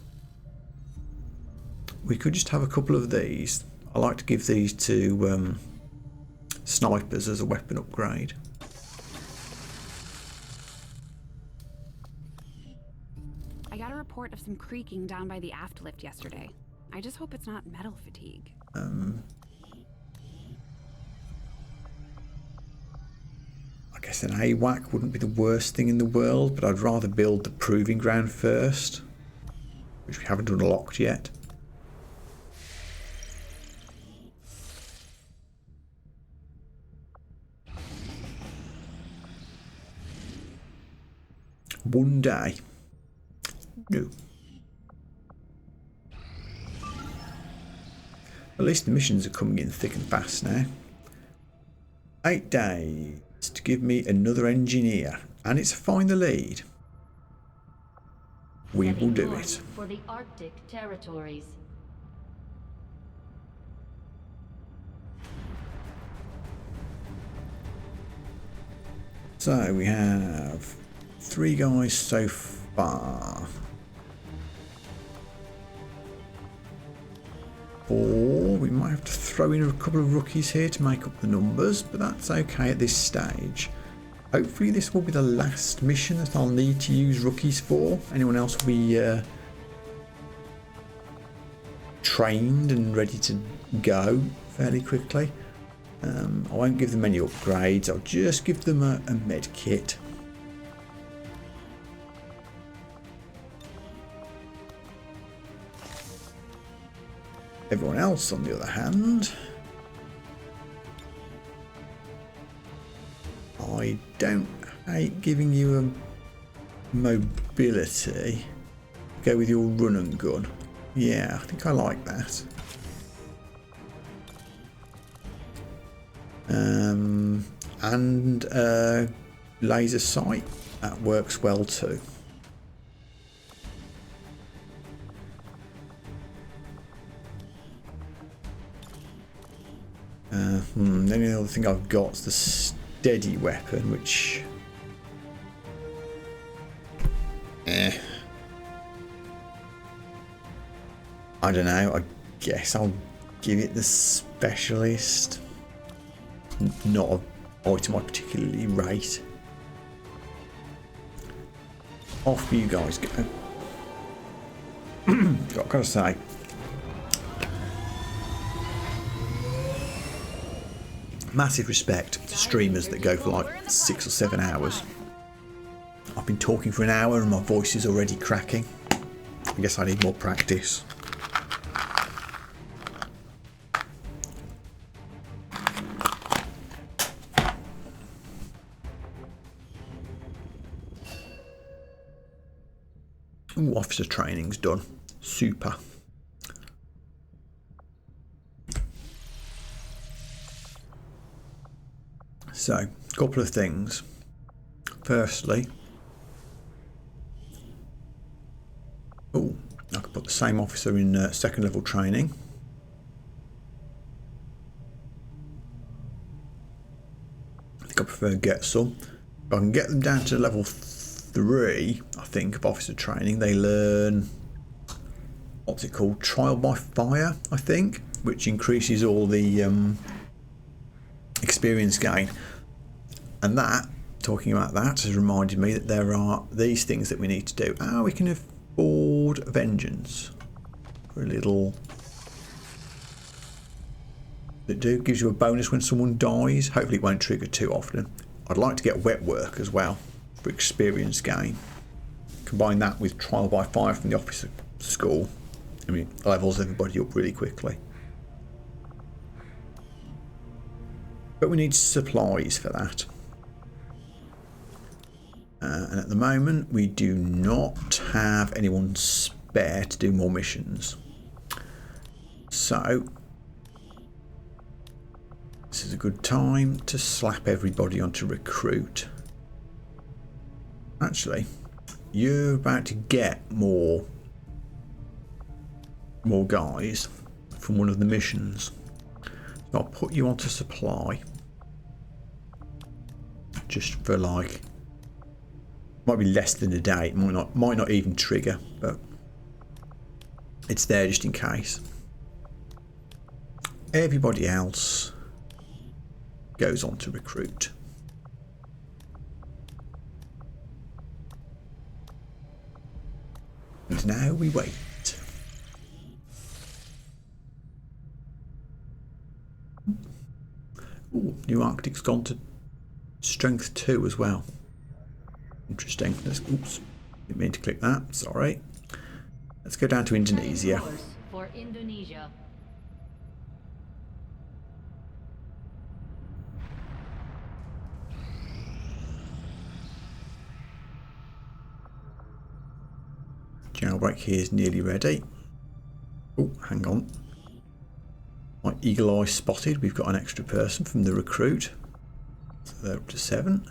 We could just have a couple of these. I like to give these to snipers as a weapon upgrade. I got a report of some creaking down by the aft lift yesterday. I just hope it's not metal fatigue. I guess an AWAC wouldn't be the worst thing in the world, but I'd rather build the proving ground first, which we haven't unlocked yet. One day. No. At least the missions are coming in thick and fast now. 8 days to give me another engineer. And it's find the lead. We will do it. For the Arctic territories. So we have 3 guys so far. 4. We might have to throw in a couple of rookies here to make up the numbers, but that's okay at this stage. Hopefully this will be the last mission that I'll need to use rookies for. Anyone else will be trained and ready to go fairly quickly. I won't give them any upgrades, I'll just give them a med kit. Everyone else, on the other hand, I don't hate giving you a mobility. Go with your run and gun. Yeah, I think I like that. And laser sight, that works well too. The only other thing I've got is the steady weapon, which I don't know, I guess I'll give it the specialist. Not an item I particularly rate. Off you guys go. Gotta say, massive respect to streamers that go for like 6 or 7 hours. I've been talking for an hour and my voice is already cracking. I guess I need more practice. Ooh, officer training's done. Super. So, a couple of things. Firstly, I could put the same officer in second level training. I think I prefer get some. If I can get them down to level 3, I think, of officer training, they learn, what's it called, trial by fire, I think, which increases all the experience gain. And that, talking about that, has reminded me that there are these things that we need to do. We can afford vengeance for a little. It gives you a bonus when someone dies. Hopefully it won't trigger too often. I'd like to get wet work as well for experience gain. Combine that with trial by fire from the officer school. I mean, it levels everybody up really quickly. But we need supplies for that. And at the moment, we do not have anyone spare to do more missions. So, this is a good time to slap everybody onto recruit. Actually, you're about to get more guys from one of the missions. So I'll put you onto supply. Just for like, might be less than a day, it might not even trigger, but it's there just in case. Everybody else goes on to recruit. And now we wait. Ooh, New Arctic's gone to strength 2 as well. Interesting. Oops, didn't mean to click that. Sorry. Let's go down to Indonesia. For Indonesia. Jailbreak here is nearly ready. Oh, hang on. My eagle eye spotted. We've got an extra person from the recruit. So they're up to 7.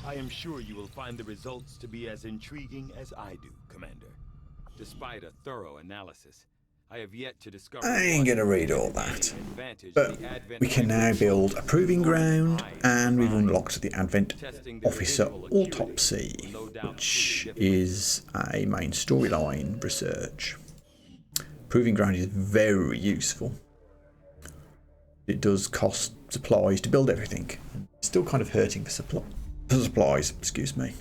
I am sure you will find the results to be as intriguing as I do, Commander. Despite a thorough analysis, I have yet to discover... I ain't gonna read all that. But we can now build a proving ground, and we've unlocked the Advent Officer Autopsy, which is a main storyline research. Proving ground is very useful. It does cost supplies to build everything. It's still kind of hurting for supplies, excuse me.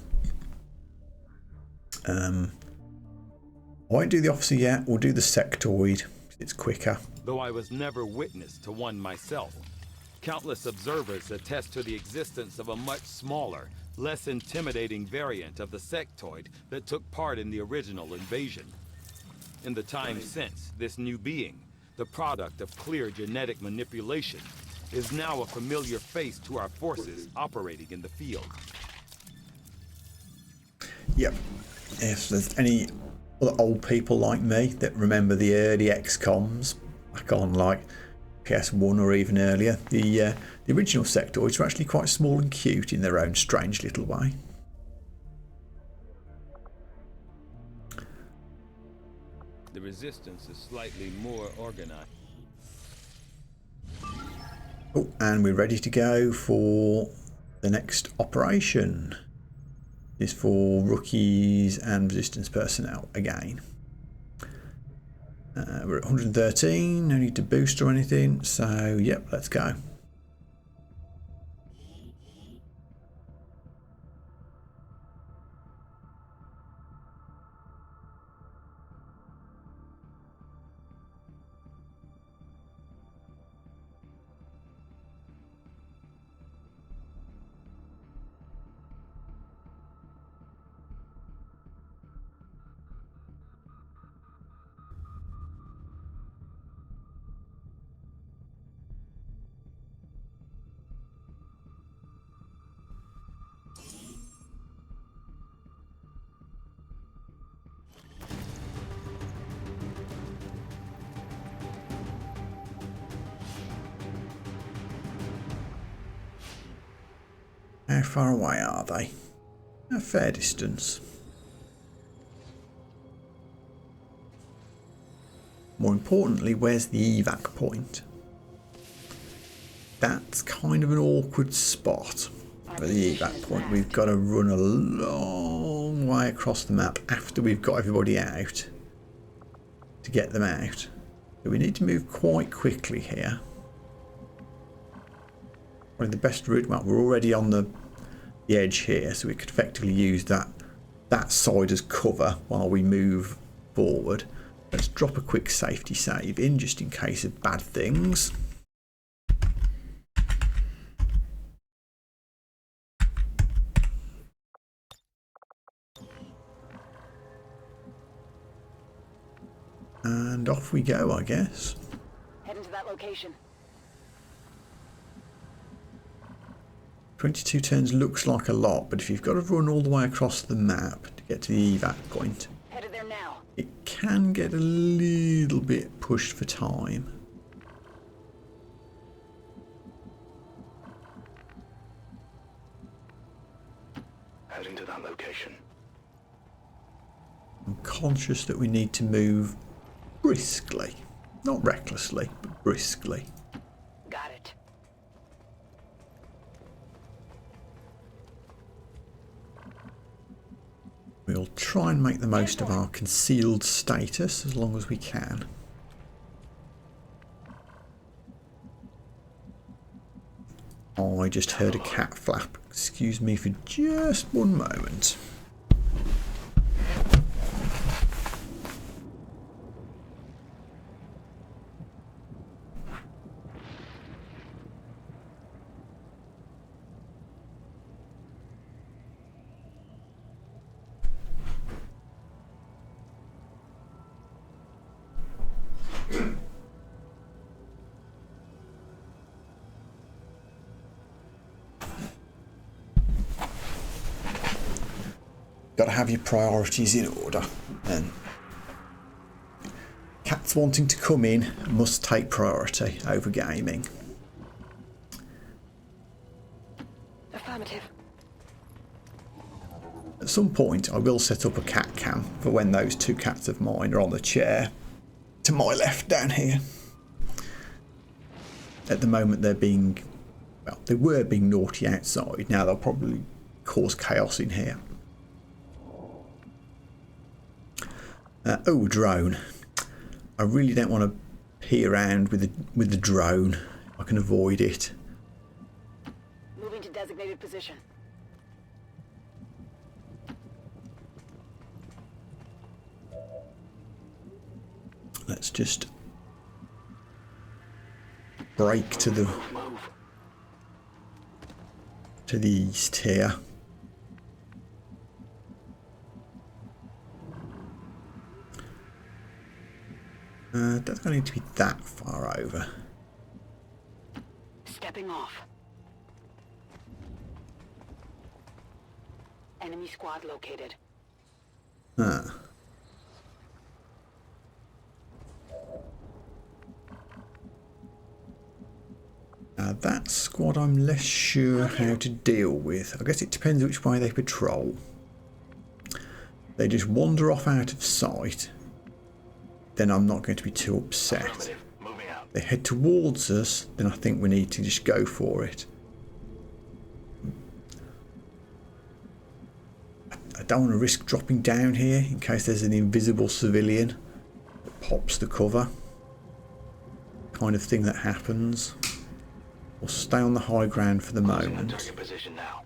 I won't do the officer yet, we'll do the sectoid, it's quicker. Though I was never witness to one myself, countless observers attest to the existence of a much smaller, less intimidating variant of the sectoid that took part in the original invasion. In the time since, this new being, the product of clear genetic manipulation, is now a familiar face to our forces operating in the field. Yep, if there's any other old people like me that remember the early XCOMs back on like PS1 or even earlier, the original sectoids were actually quite small and cute in their own strange little way. The resistance is slightly more organized. Oh, and we're ready to go for the next operation. This is for rookies and resistance personnel again. We're at 113, no need to boost or anything, so yep, let's go. How far away are they? A fair distance. More importantly, where's the evac point? That's kind of an awkward spot for the evac point. We've got to run a long way across the map after we've got everybody out to get them out. So we need to move quite quickly here. Probably the best route, well, we're already on the edge here, so we could effectively use that side as cover while we move forward. Let's drop a quick safety save in just in case of bad things. And off we go, I guess. Heading to that location. 22 turns looks like a lot, but if you've got to run all the way across the map to get to the evac point, Headed there now. It can get a little bit pushed for time. Heading to that location. I'm conscious that we need to move briskly. Not recklessly, but briskly. Got it. We'll try and make the most of our concealed status as long as we can. Oh, I just heard a cat flap. Excuse me for just one moment. to have your priorities in order. And cats wanting to come in must take priority over gaming. Affirmative. At some point I will set up a cat cam for when those two cats of mine are on the chair to my left down here. At the moment they're being, well, they were being naughty outside. Now they'll probably cause chaos in here. Oh, drone. I really don't want to pee around with the drone. I can avoid it. Moving to designated position. Let's just break to the east here. Doesn't need to be that far over. Stepping off. Enemy squad located. Ah. Now that squad I'm less sure how to deal with. I guess it depends which way they patrol. They just wander off out of sight, then I'm not going to be too upset. They head towards us, then I think we need to just go for it. I don't want to risk dropping down here in case there's an invisible civilian that pops the cover. Kind of thing that happens. We'll stay on the high ground for the moment. Position now.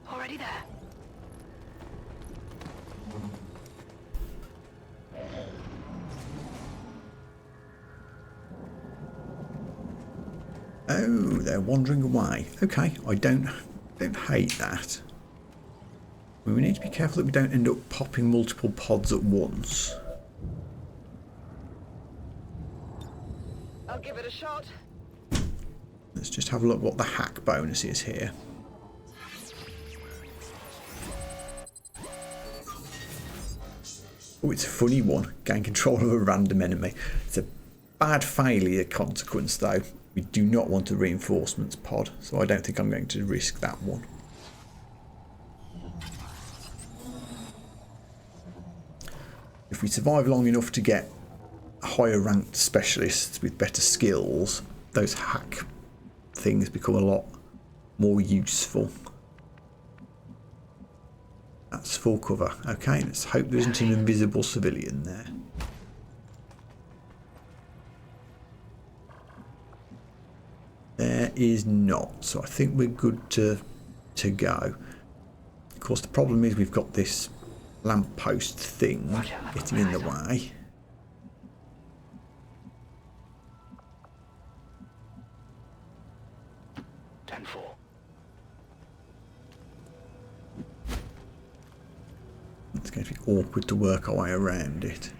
Already there. Oh, they're wandering away. Okay, I don't hate that. We need to be careful that we don't end up popping multiple pods at once. I'll give it a shot. Let's just have a look what the hack bonus is here. Oh, it's a funny one. Gain control of a random enemy. It's a bad failure consequence though. We do not want a reinforcements pod, so I don't think I'm going to risk that one. If we survive long enough to get higher ranked specialists with better skills, those hack things become a lot more useful. That's full cover. Okay, let's hope there isn't an invisible civilian there. There is not, so I think we're good to go. Of course, the problem is we've got this lamppost thing getting in the way. It's going to be awkward to work our way around it.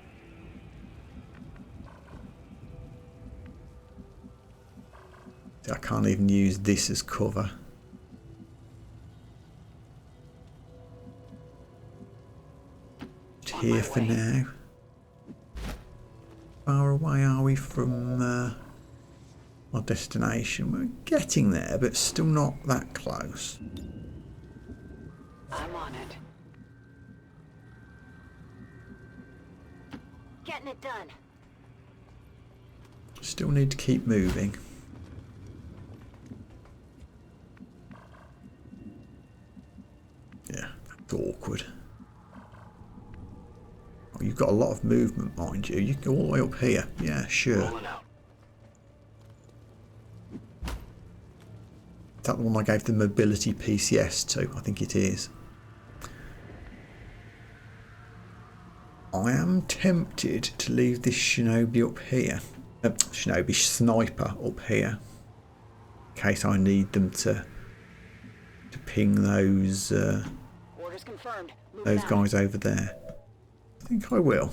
I can't even use this as cover. Just here for now. Far away are we from our destination? We're getting there, but still not that close. I'm on it. Getting it done. Still need to keep moving. Yeah, that's awkward. Oh, you've got a lot of movement, mind you. You can go all the way up here. Yeah, sure. Is that the one I gave the mobility PCS to? I think it is. I am tempted to leave this shinobi up here. Shinobi sniper up here. In case I need them to ping those Orders confirmed. those guys over there. I think I will.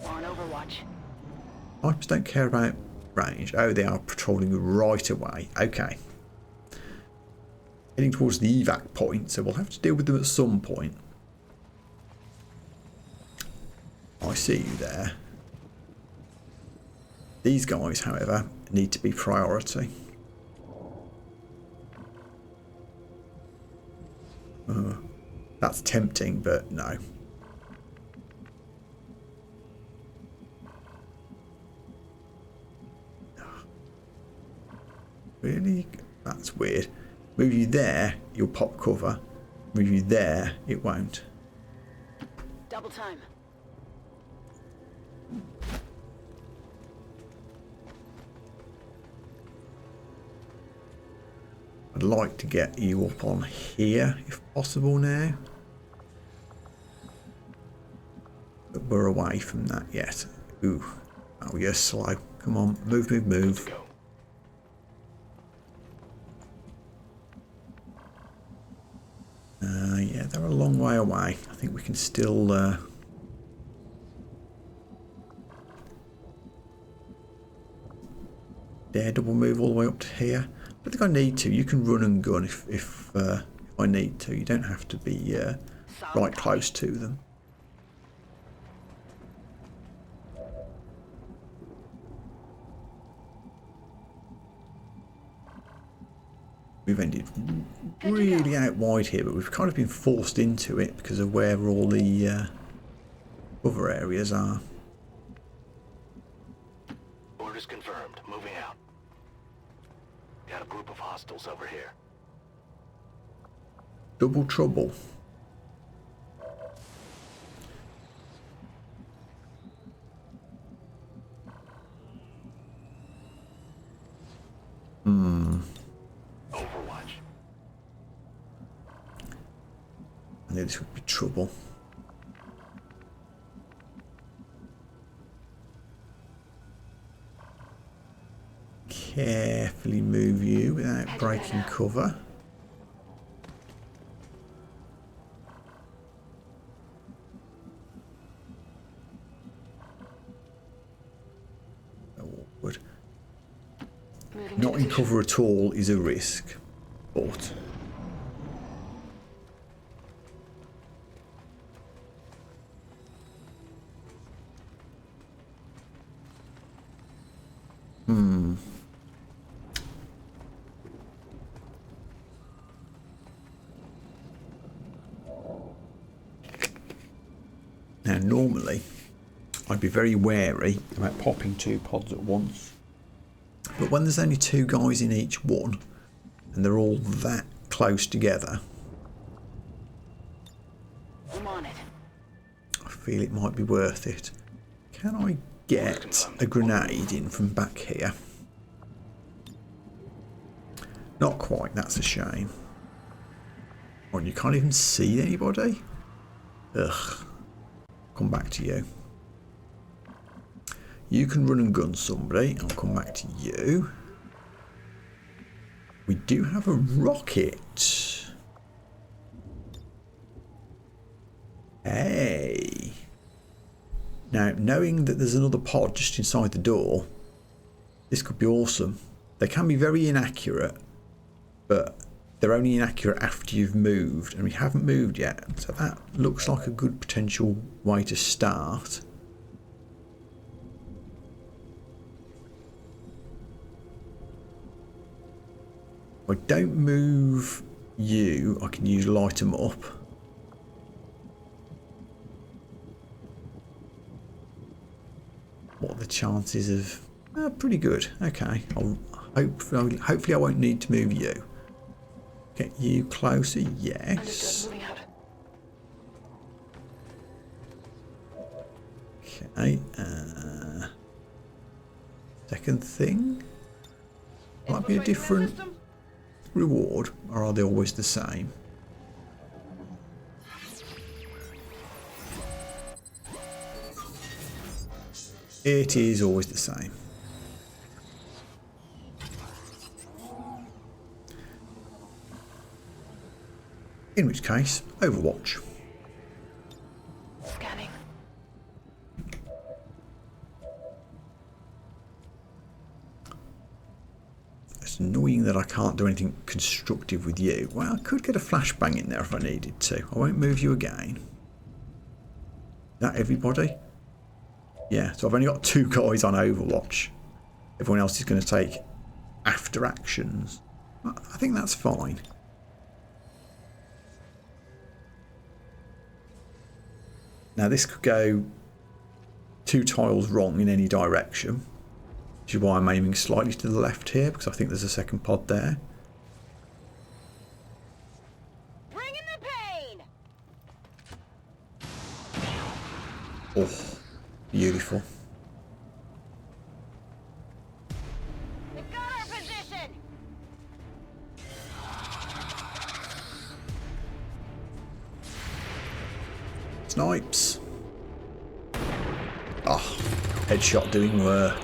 On Overwatch. Snipers don't care about range. Oh, they are patrolling right away. Okay. heading towards the evac point, so we'll have to deal with them at some point. I see you there. These guys, however, need to be priority. That's tempting, but no. Really? That's weird. Move you there, you'll pop cover. Move you there, it won't. Double time. I'd like to get you up on here, if possible now. But we're away from that yet. Ooh. Oh, you're slow. Come on, move, move, move. Yeah, they're a long way away. I think we can still... dare double move all the way up to here. I don't think I need to. You can run and gun if I need to. You don't have to be right close to them. We've ended really out wide here, but we've kind of been forced into it because of where all the other areas are. Orders confirmed. Moving out. Got a group of hostiles over here. Double trouble. Overwatch. I knew this would be trouble. Carefully move you without breaking cover. Awkward. Not in cover at all is a risk, but now normally I'd be very wary about popping 2 pods at once. But when there's only 2 guys in each one, and they're all that close together, I'm on it. I feel it might be worth it. Can I get a grenade in from back here? Not quite, that's a shame. Oh, you can't even see anybody? Ugh. Come back to you. You can run and gun somebody. I'll come back to you. We do have a rocket. Hey. Now, knowing that there's another pod just inside the door, this could be awesome. They can be very inaccurate, but they're only inaccurate after you've moved, and we haven't moved yet. So that looks like a good potential way to start. If I don't move you, I can use light them up. What are the chances of... pretty good. Okay. Hopefully I won't need to move you. Get you closer. Yes. Moving out. Okay. Second thing. Might be a different reward, or are they always the same? It is always the same. In which case, Overwatch. Scanning. It's annoying that I can't do anything constructive with you. Well, I could get a flashbang in there if I needed to. I won't move you again. Is that everybody? Yeah, so I've only got 2 guys on Overwatch. Everyone else is going to take after actions. I think that's fine. Now this could go 2 tiles wrong in any direction, which is why I'm aiming slightly to the left here, because I think there's a second pod there. Bring in the pain. Oh, beautiful. We've got our position. Snipes. Oh, headshot doing work.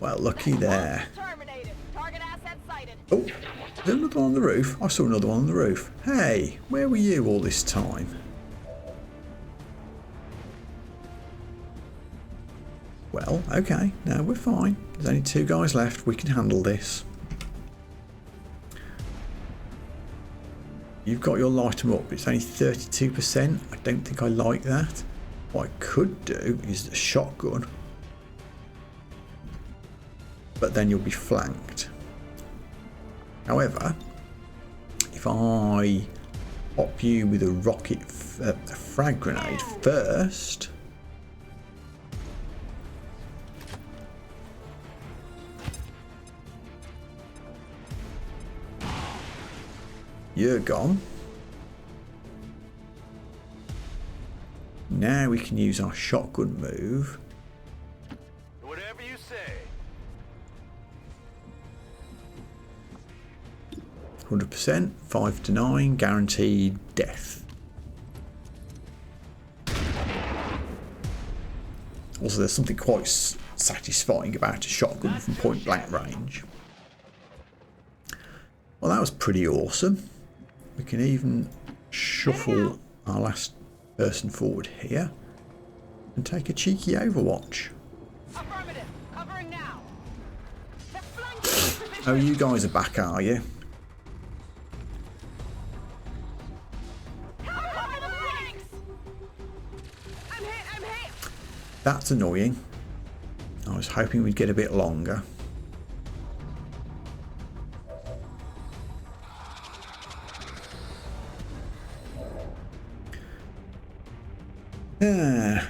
Well, looky there. Terminated. Target asset sighted. Oh, is there another one on the roof? I saw another one on the roof. Hey, where were you all this time? Well, okay, now we're fine. There's only 2 guys left. We can handle this. You've got your light 'em up, but it's only 32%. I don't think I like that. What I could do is a shotgun, but then you'll be flanked. However, if I pop you with a rocket, a frag grenade first, you're gone. Now we can use our shotgun move. Whatever you say. 100%, 5 to 9, guaranteed death. Also, there's something quite satisfying about a shotgun from point blank range. Well, that was pretty awesome. We can even shuffle our last person forward here and take a cheeky Overwatch. Affirmative. Covering now. Oh, you guys are back, are you? I'm hit. That's annoying. I was hoping we'd get a bit longer.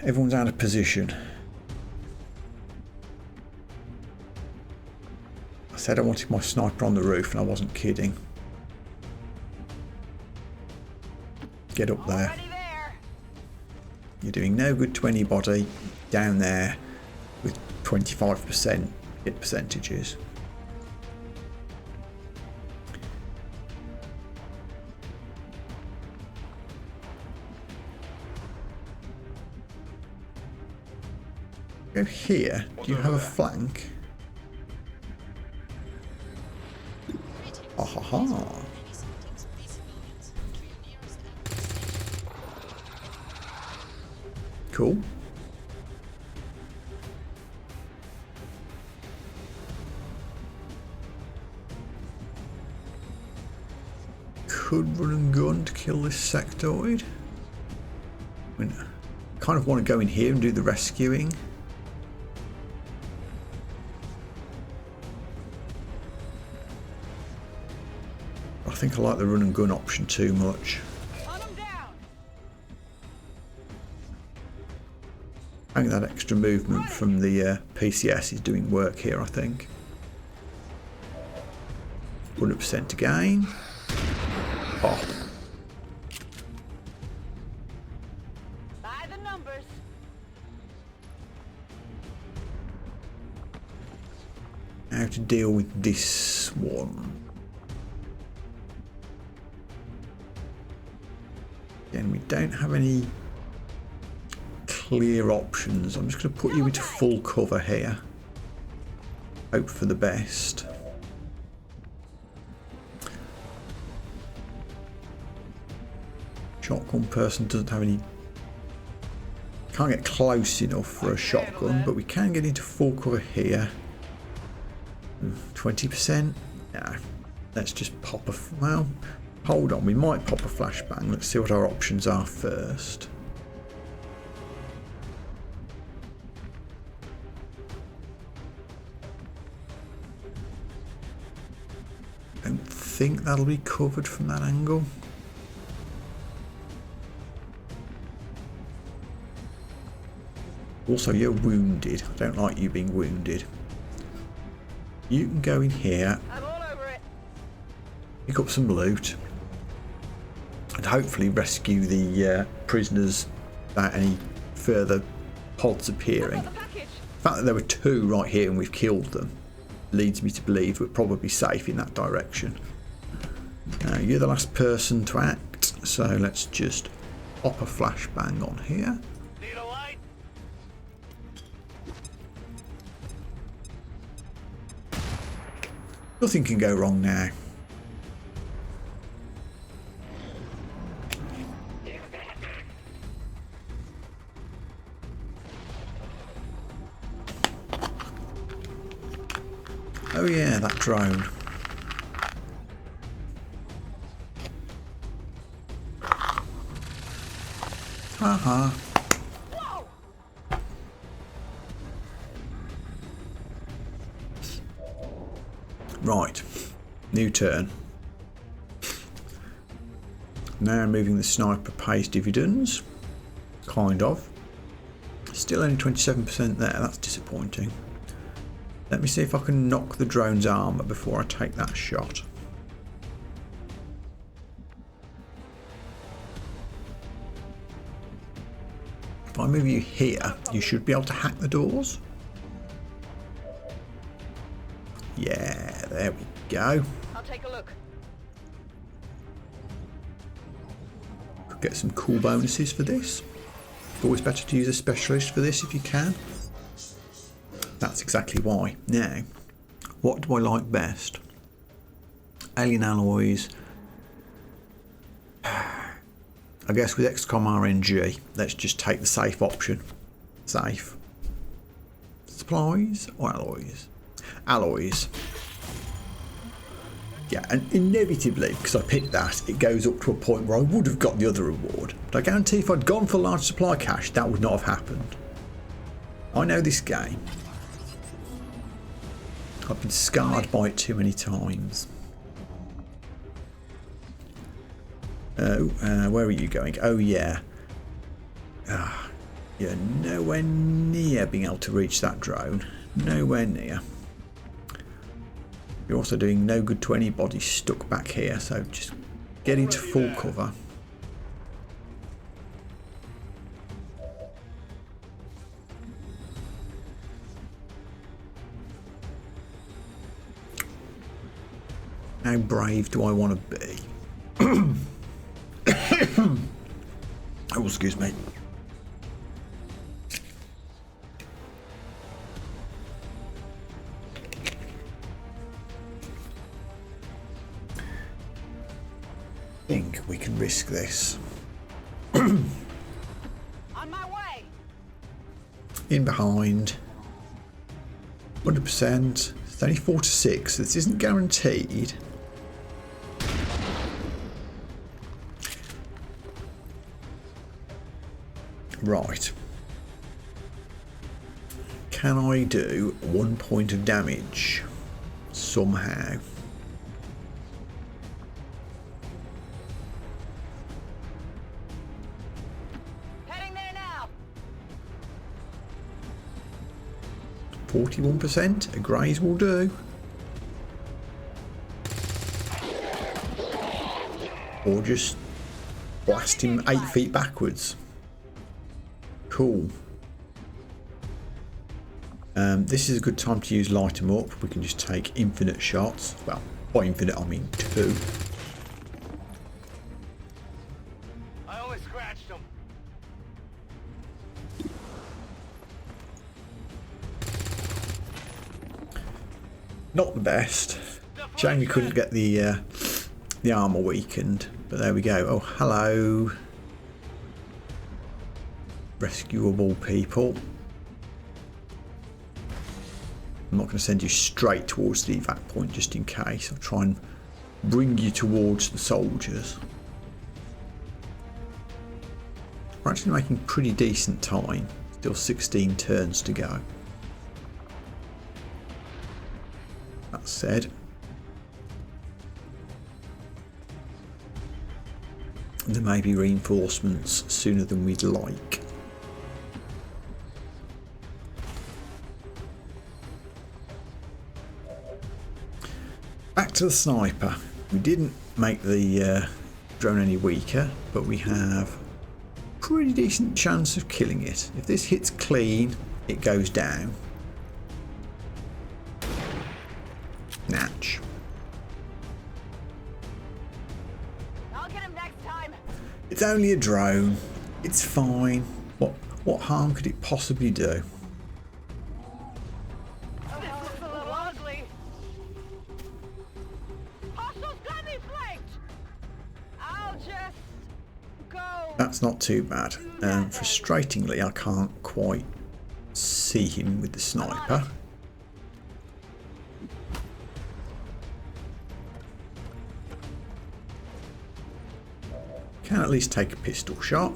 Everyone's out of position. I said I wanted my sniper on the roof and I wasn't kidding. Get up there. You're doing no good to anybody down there with 25% hit percentages. Go here. Do you have a flank? Ah ha ha. Cool. Could run and gun to kill this sectoid. I mean, I kind of want to go in here and do the rescuing. I think I like the run and gun option too much. I think that extra movement from the PCS is doing work here, I think. 100% again. Pop. By the numbers. How to deal with this one. Again, we don't have any clear options. I'm just going to put you into full cover here. Hope for the best. Shotgun person doesn't have any... Can't get close enough for a shotgun, but we can get into full cover here. 20%? No. Let's just pop a... Well, hold on. We might pop a flashbang. Let's see what our options are first. I don't think that'll be covered from that angle. Also, you're wounded. I don't like you being wounded. You can go in here, I'm all over it. pick up some loot, and hopefully rescue the prisoners without any further pods appearing. The fact that there were 2 right here and we've killed them leads me to believe we're probably safe in that direction. Now, you're the last person to act, so let's just pop a flashbang on here. Nothing can go wrong now. Oh yeah, that drone. Haha. Right, new turn. Now moving the sniper pays dividends. Kind of. Still only 27% there, that's disappointing. Let me see if I can knock the drone's armour before I take that shot. If I move you here, you should be able to hack the doors. Yeah, there we go. I'll take a look. Could get some cool bonuses for this. Always better to use a specialist for this if you can. That's exactly why. Now, what do I like best? Alien alloys. I guess with XCOM RNG, let's just take the safe option. Safe. Supplies or alloys? Alloys. Yeah, and inevitably, because I picked that, it goes up to a point where I would have got the other reward. But I guarantee if I'd gone for large supply cache, that would not have happened. I know this game. I've been scarred by it too many times. Oh, where are you going? Oh yeah. You're nowhere near being able to reach that drone. Nowhere near. You're also doing no good to anybody stuck back here, so just get into full cover. How brave do I want to be? Oh, excuse me. I think we can risk this. On my way. In behind. 100%. It's only 4 to 6. This isn't guaranteed. Right. Can I do 1 point of damage? Somehow. Heading there now. 41%. A graze will do. Or just blast him 8 feet backwards. Cool. This is a good time to use light 'em up. We can just take infinite shots. Well, by infinite I mean 2. I only scratched him. Not the best. Shame we couldn't get the armor weakened, but there we go. Oh, hello. Rescuable people. I'm not going to send you straight towards the evac point just in case. I'll try and bring you towards the soldiers. We're actually making pretty decent time. Still 16 turns to go. That said, there may be reinforcements sooner than we'd like. Back to the sniper. We didn't make the drone any weaker, but we have a pretty decent chance of killing it. If this hits clean, it goes down. Natch. I'll get him next time. It's only a drone. It's fine. What harm could it possibly do? This looks a little ugly. Hostiles got me flanked. I'll just go. That's not too bad. Frustratingly, I can't quite see him with the sniper. Can at least take a pistol shot.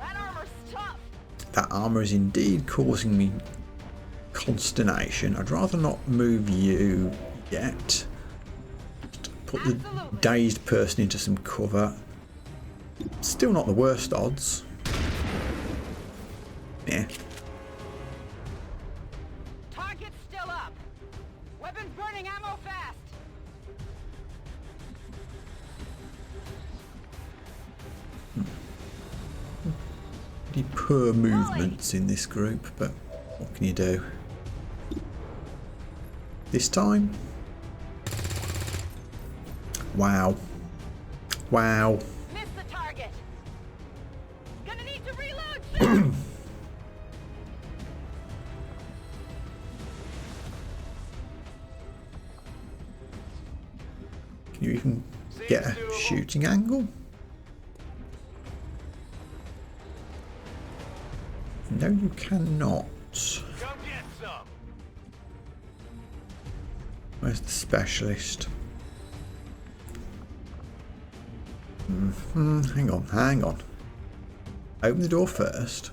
That armor's tough. That armour is indeed causing me consternation. I'd rather not move you yet. Just put the dazed person into some cover. Still not the worst odds. Yeah. Target's still up. Weapons burning ammo fast. Pretty poor movements in this group, but what can you do? This time? Wow. Wow. Missed the target. Gonna need to reload soon. Can you even get a shooting angle? No, you cannot. Come get some. Where's the specialist? Hang on, hang on. Open the door first.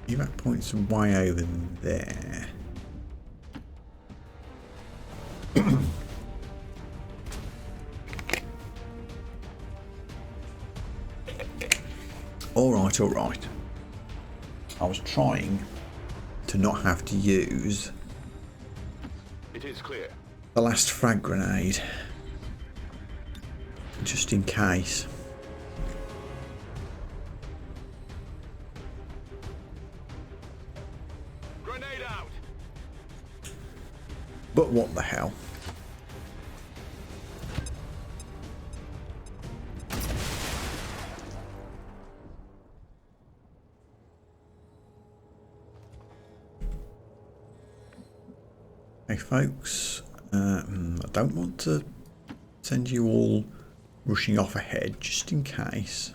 Evac point's way over there. Alright, alright. I was trying to not have to use It is clear. the last frag grenade. Just in case. Grenade out. But what the hell? Hey folks, I don't want to send you all rushing off ahead, just in case.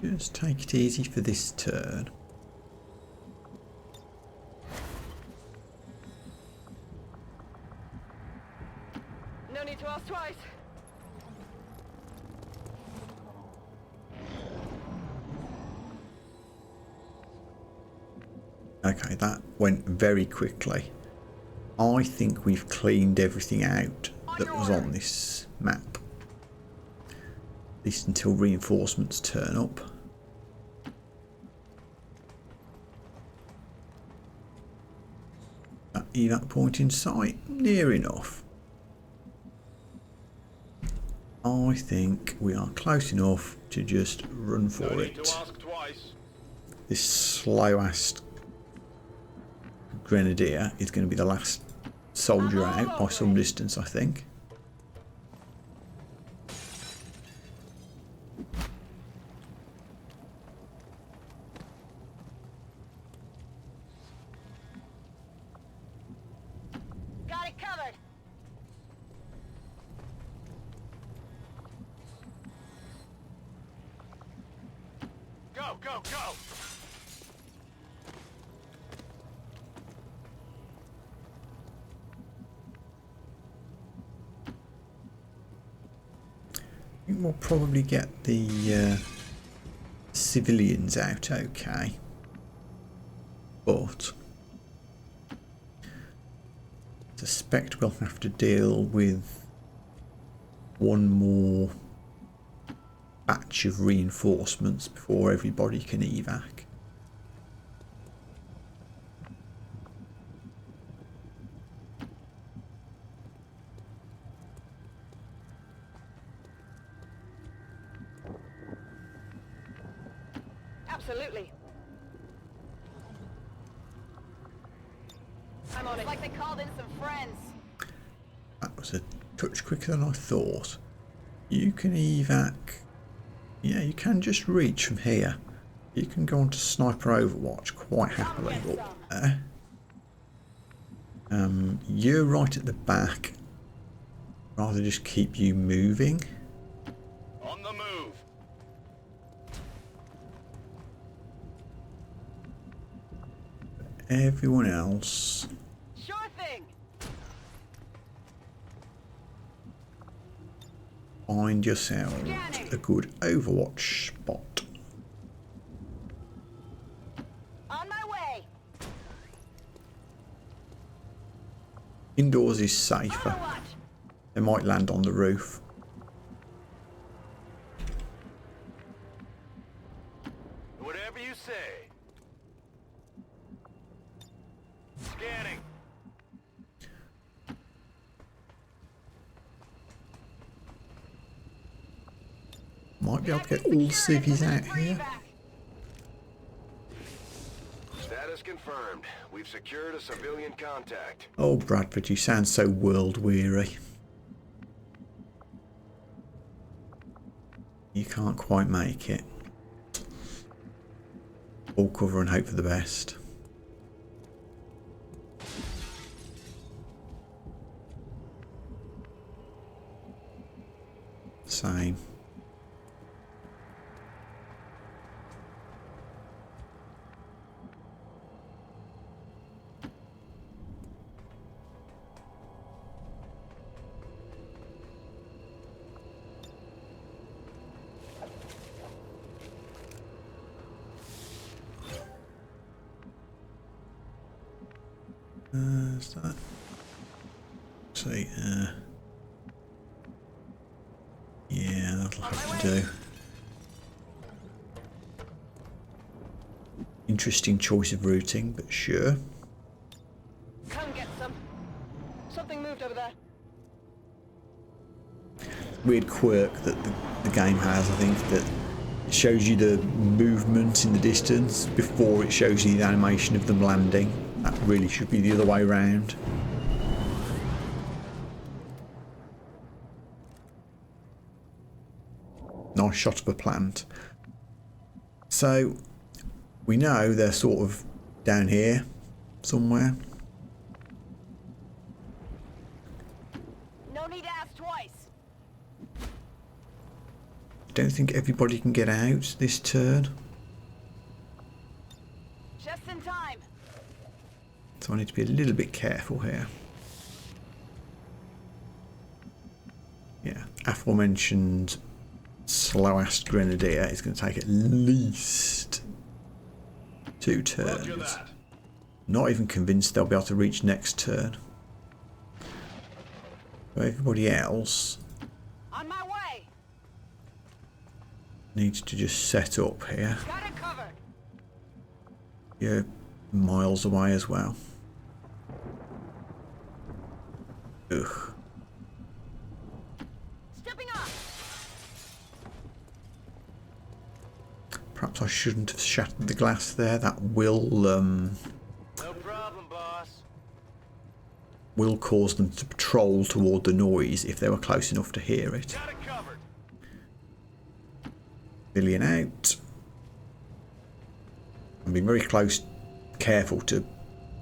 Just take it easy for this turn. No need to ask twice. Okay, that went very quickly. I think we've cleaned everything out that was on this map. At least until reinforcements turn up. That evac point in sight, near enough. I think we are close enough to just run for No need it. to ask twice. This slow ass grenadier is going to be the last soldier out by some distance, I think. Got it covered. Go, go, go! I think we'll probably get the civilians out okay, but I suspect we'll have to deal with one more batch of reinforcements before everybody can evac. Absolutely. I'm on it. Like they called in some friends. That was a touch quicker than I thought. You can evac. Yeah, you can just reach from here. You can go on to Sniper Overwatch quite happily up there. You're right at the back. Rather just keep you moving. On the move! Everyone else, Sure thing. find yourselves a good Overwatch spot. On my way. Indoors is safer. Overwatch. They might land on the roof. Whatever you say. Scanning. Might be able to get all civvies out here. Status confirmed. We've secured a civilian contact. Oh, Bradford, you sound so world weary. You can't quite make it. All cover and hope for the best. Same. Is that? See, yeah, that'll have to do. Interesting choice of routing, but sure. Come get some. Something moved over there. Weird quirk that the game has, I think, that it shows you the movement in the distance before it shows you the animation of them landing. That really should be the other way around. Nice shot of a plant. So we know they're sort of down here somewhere. No need to ask twice. I don't think everybody can get out this turn. Just in time. So I need to be a little bit careful here. Yeah, aforementioned slow-assed grenadier is going to take at least 2 turns. Not even convinced they'll be able to reach next turn. So everybody else On my way. needs to just set up here. Got it covered. You're miles away as well. Ugh. Stepping off. Perhaps I shouldn't have shattered the glass there. That will No problem, boss. will cause them to patrol toward the noise if they were close enough to hear it. Got it covered. Civilian out. I'm being very careful to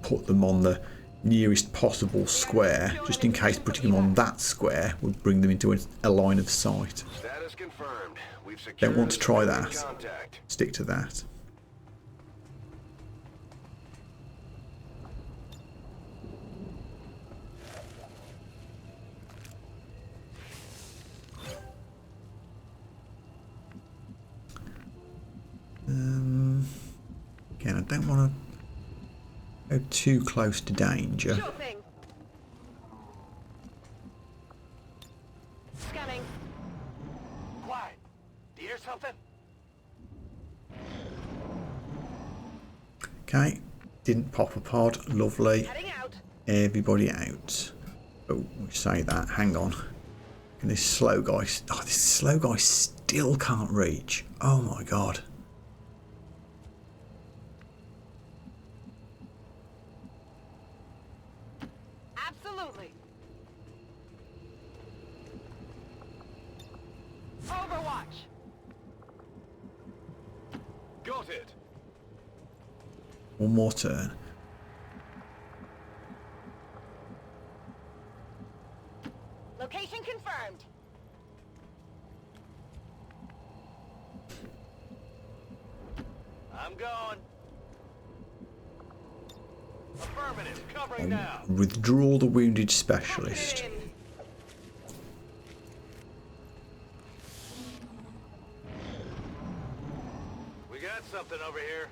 put them on the nearest possible square, just in case putting them on that square would bring them into a line of sight. Status confirmed. We've secured Don't want to try that. contact. Stick to that. Again, I don't want to go too close to danger. Sure thing. Scanning. Quiet. Do you hear something? Okay, didn't pop a pod. Lovely. Heading out. Everybody out. Oh, we say that. Hang on. And this slow guy. Oh, this slow guy still can't reach. Oh my god. Absolutely. Overwatch. Got it. One more turn. Location confirmed. I'm going. Affirmative. Covering now. Withdraw the wounded specialist. Lock it in. We got something over here.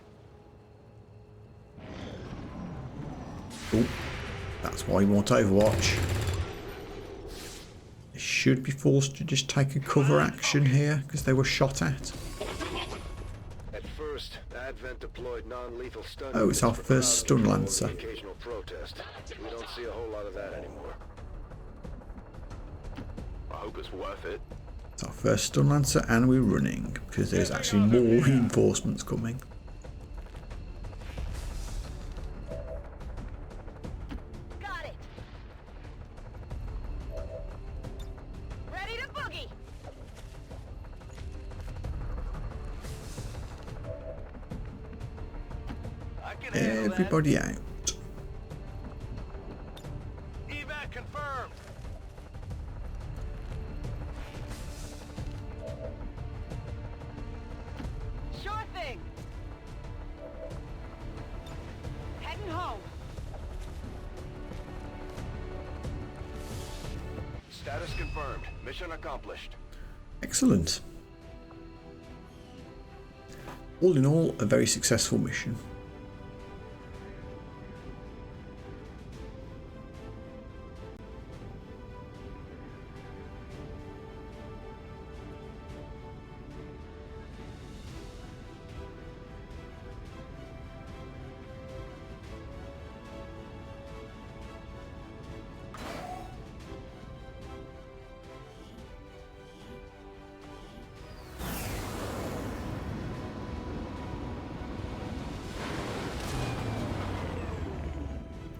Oh, that's why you want Overwatch. They should be forced to just take a cover action here because they were shot at. At first, Advent deployed non-lethal stun. Oh, it's our first stun lancer. Occasional protest. We don't see a whole lot of that anymore. I hope it's worth it. It's our first stun lancer, and we're running because there's actually more reinforcements coming. Got it. Ready to boogie. I can handle Everybody out. that. Evac confirmed. Sure thing. Heading home. Status confirmed. Mission accomplished. Excellent. All in all, a very successful mission.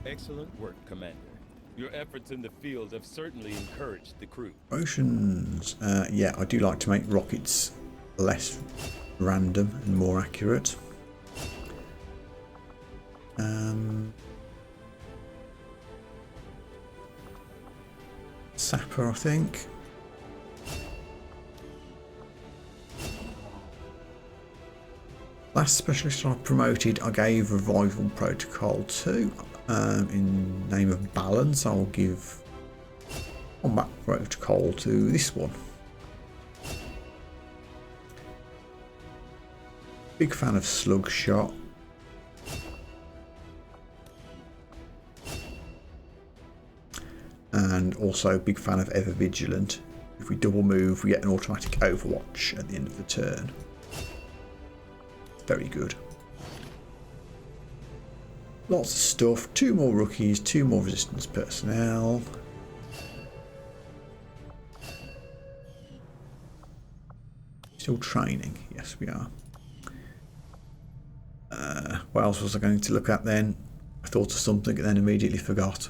Excellent work, Commander. Your efforts in the field have certainly encouraged the crew. Motions. Yeah, I do like to make rockets less random and more accurate. Sapper, I think. Last specialist I promoted, I gave Revival Protocol 2. In name of balance, I'll give Combat Protocol to this one. Big fan of Slug Shot. And also big fan of Ever Vigilant. If we double move, we get an automatic Overwatch at the end of the turn. Very good. Lots of stuff. 2 more rookies, 2 more resistance personnel. Still training. Yes, we are. What else was I going to look at then? I thought of something and then immediately forgot.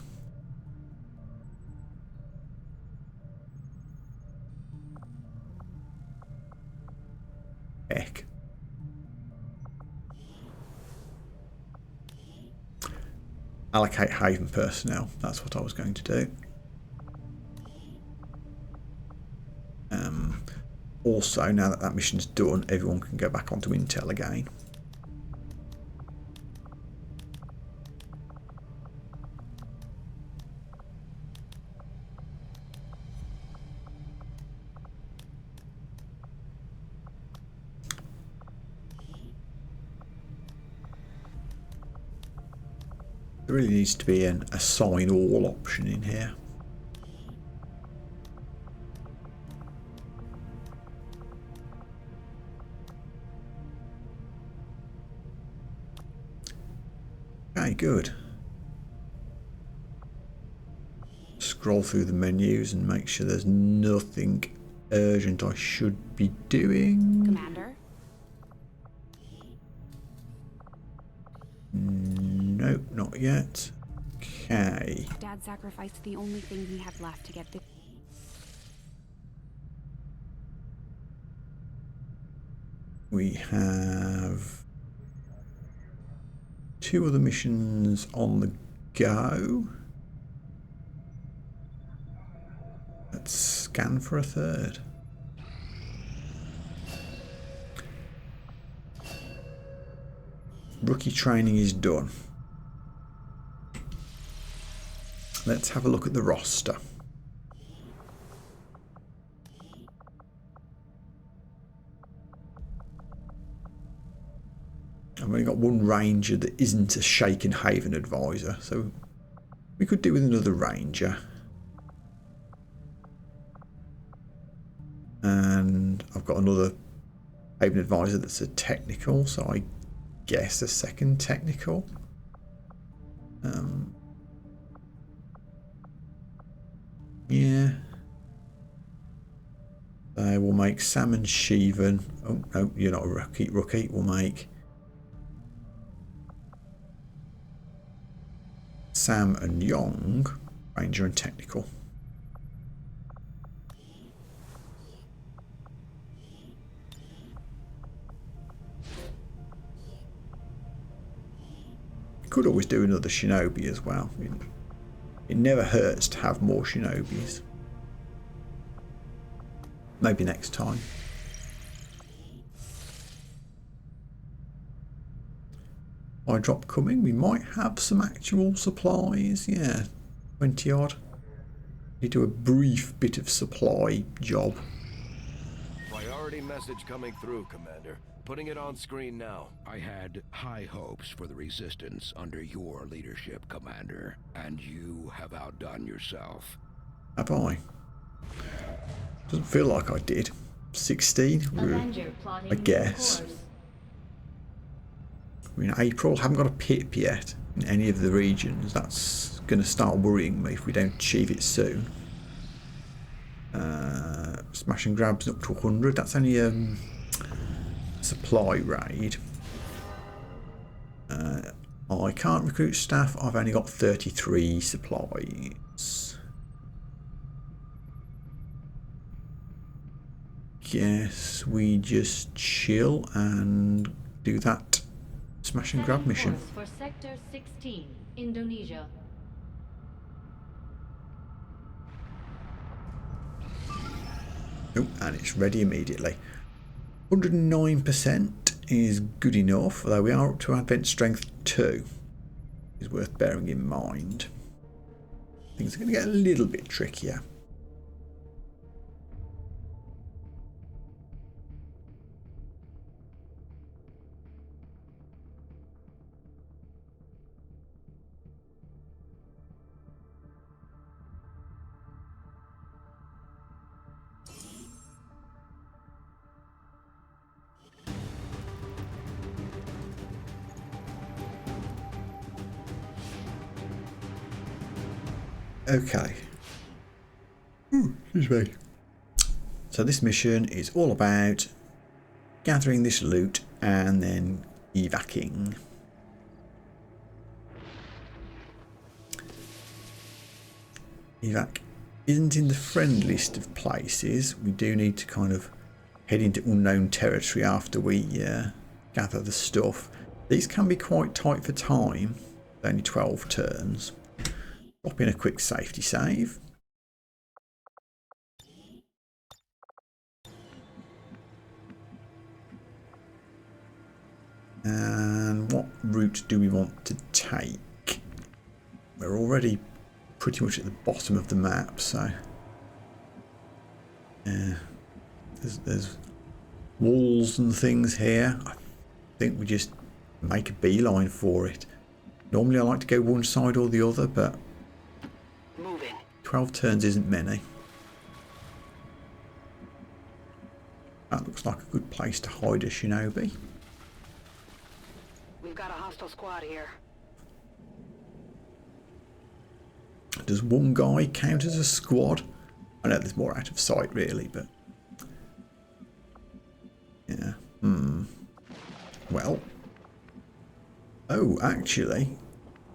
allocate Haven personnel. That's what I was going to do. Also, now that that mission's done, everyone can go back onto Intel again. There really needs to be an assign all option in here. Okay, good. Scroll through the menus and make sure there's nothing urgent I should be doing. Commander? Nope, not yet. Okay. Dad sacrificed the only thing he had left to get the... We have 2 other missions on the go. Let's scan for a third. Rookie training is done. Let's have a look at the roster. I've only got one ranger that isn't a Shaken Haven advisor, so we could do with another ranger. And I've got another Haven advisor that's a technical, so I guess a second technical. Yeah. We'll make Sam and Sheevan. Oh, no, you're not a rookie. We'll make Sam and Young, Ranger and Technical. Could always do another Shinobi as well. It never hurts to have more Shinobis. Maybe next time. By drop coming, we might have some actual supplies. Yeah, 20 odd. You do a brief bit of supply job. Priority message coming through, Commander. Putting it on screen now. I had high hopes for the Resistance under your leadership, Commander, and you have outdone yourself. Have I? Doesn't feel like I did. 16? I guess. We're in April. Haven't got a pip yet in any of the regions. That's going to start worrying me if we don't achieve it soon. Smash and grab's up to 100. That's only a supply raid. I can't recruit staff. I've only got 33 supplies. Guess we just chill and do that smash and grab mission. For Sector 16, Indonesia. Oh, and it's ready immediately. 109% is good enough, although we are up to Advent Strength 2. Is worth bearing in mind. Things are going to get a little bit trickier. Okay. Excuse me. So this mission is all about gathering this loot and then evacing. Evac isn't in the friend list of places. We do need to kind of head into unknown territory after we gather the stuff. These can be quite tight for time. Only 12 turns. Pop in a quick safety save. And what route do we want to take? We're already pretty much at the bottom of the map, so yeah, there's walls and things here. I think we just make a beeline for it. Normally I like to go one side or the other, but 12 turns isn't many. That looks like a good place to hide a shinobi. We've got a hostile squad here. Does one guy count as a squad? I know there's more out of sight really, but yeah. Well, oh, actually,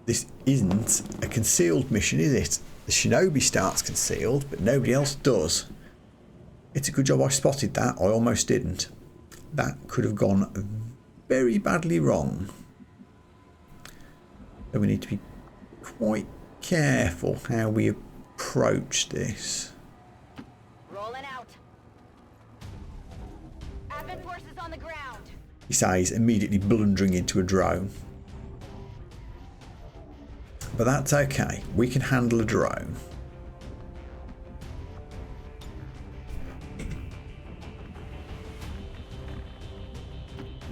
this isn't a concealed mission, is it? The shinobi starts concealed, but nobody else does. It's a good job I spotted that. I almost didn't. That could have gone very badly wrong. So we need to be quite careful how we approach this. Rolling out. Advent forces on the ground. He says, immediately blundering into a drone. But that's okay. We can handle a drone.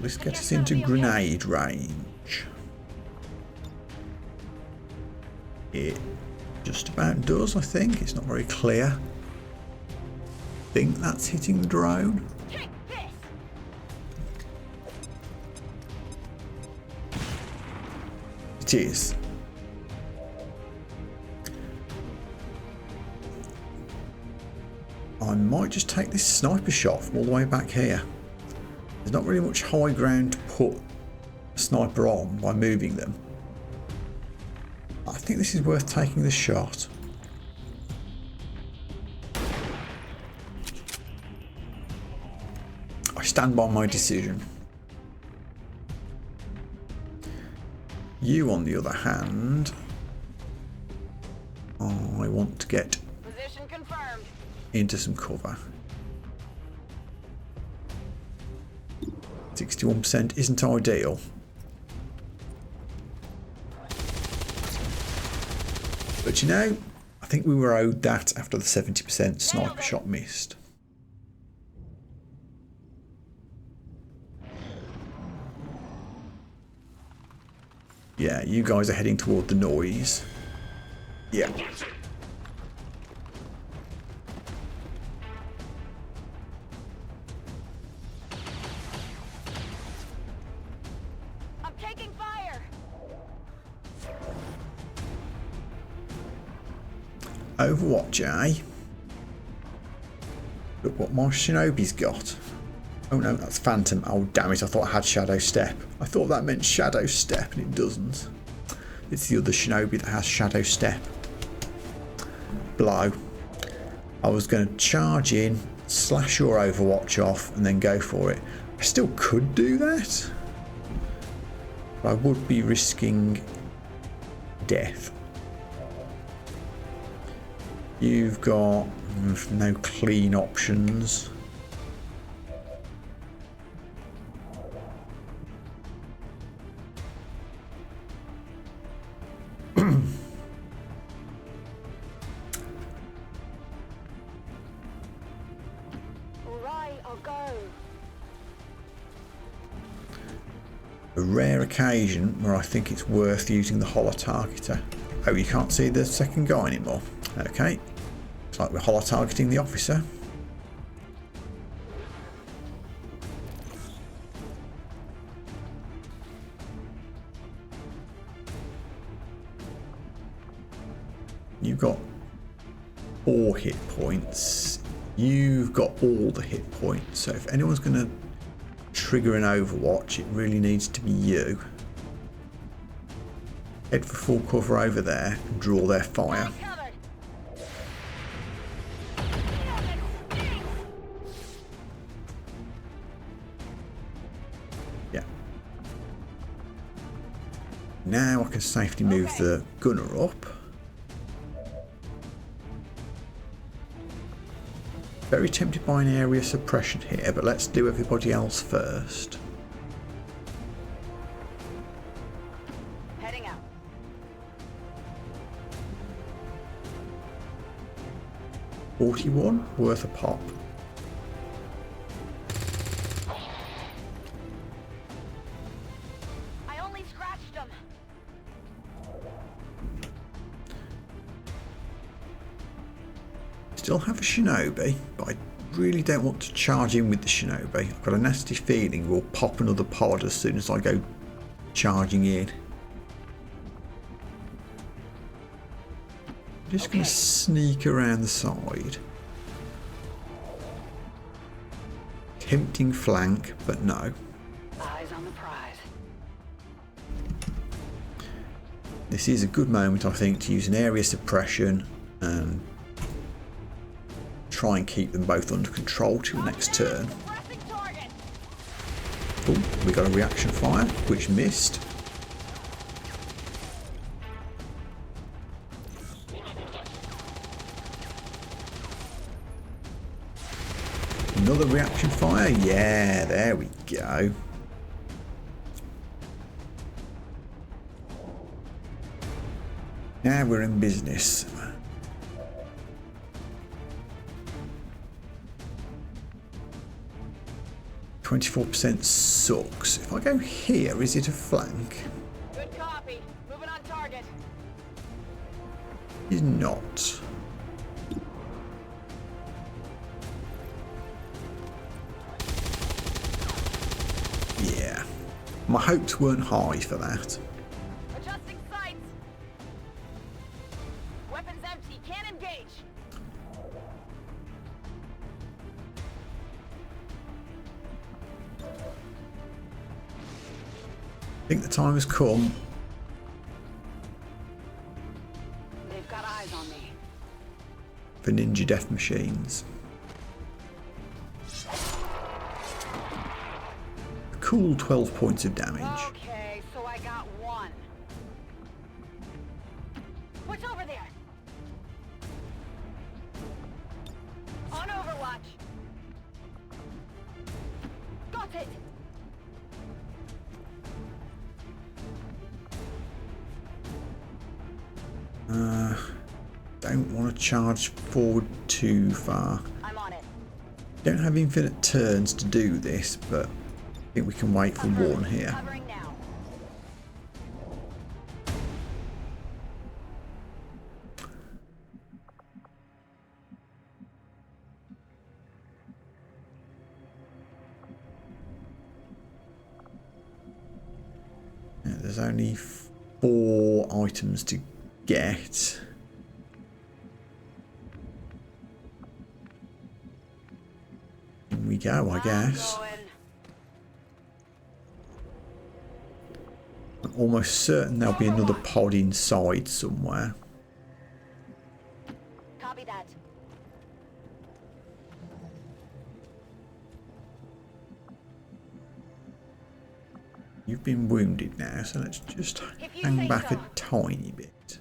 Let's get us into grenade range. It just about does, I think. It's not very clear. I think that's hitting the drone. It is. I might just take this sniper shot from all the way back here. There's not really much high ground to put a sniper on by moving them. I think this is worth taking the shot. I stand by my decision. You, on the other hand, I want to get Position confirmed. into some cover. 61% isn't ideal. But you know, I think we were owed that after the 70% sniper shot missed. Yeah, you guys are heading toward the noise. Yeah. I'm taking fire. Overwatch, eh? Look what my shinobi's got. Oh no, that's Phantom. Oh damn it, I thought I had Shadow Step. I thought that meant Shadow Step and it doesn't. It's the other shinobi that has Shadow Step. Blow. I was going to charge in, slash your Overwatch off and then go for it. I still could do that. But I would be risking death. You've got no clean options. A rare occasion where I think it's worth using the holo-targeter. Oh, you can't see the second guy anymore. Okay. It's like we're holo-targeting the officer. You've got 4 hit points. You've got all the hit points. So if anyone's going to trigger an Overwatch, it really needs to be you. Head for full cover over there and draw their fire. Yeah. Now I can safely move the gunner up. Very tempted by an area suppression here, but let's do everybody else first. Heading out. 41, worth a pop. I only scratched them. Still have a shinobi, but I really don't want to charge in with the shinobi. I've got a nasty feeling we'll pop another pod as soon as I go charging in. Just going to sneak around the side. Tempting flank, but no. Eyes on the prize. This is a good moment, I think, to use an area suppression and try and keep them both under control till next turn. Oh, we got a reaction fire, which missed. Another reaction fire, yeah, there we go. Now we're in business. %24 sucks. If I go here, is it a flank? Good copy. Moving on target. Is not. Yeah. My hopes weren't high for that. Adjusting sights. Weapons empty. Can't engage. I think the time has come. They've got eyes on me. For ninja death machines. A cool 12 points of damage. Okay, so I got one. What's over there? On Overwatch. Got it. Don't want to charge forward too far. I'm on it. Don't have infinite turns to do this, but I think we can wait for one here. Covering now. Yeah, there's only 4 items to get. In we go, I guess. I'm almost certain there'll be another pod inside somewhere. Copy that. You've been wounded now, so let's just hang back a tiny bit.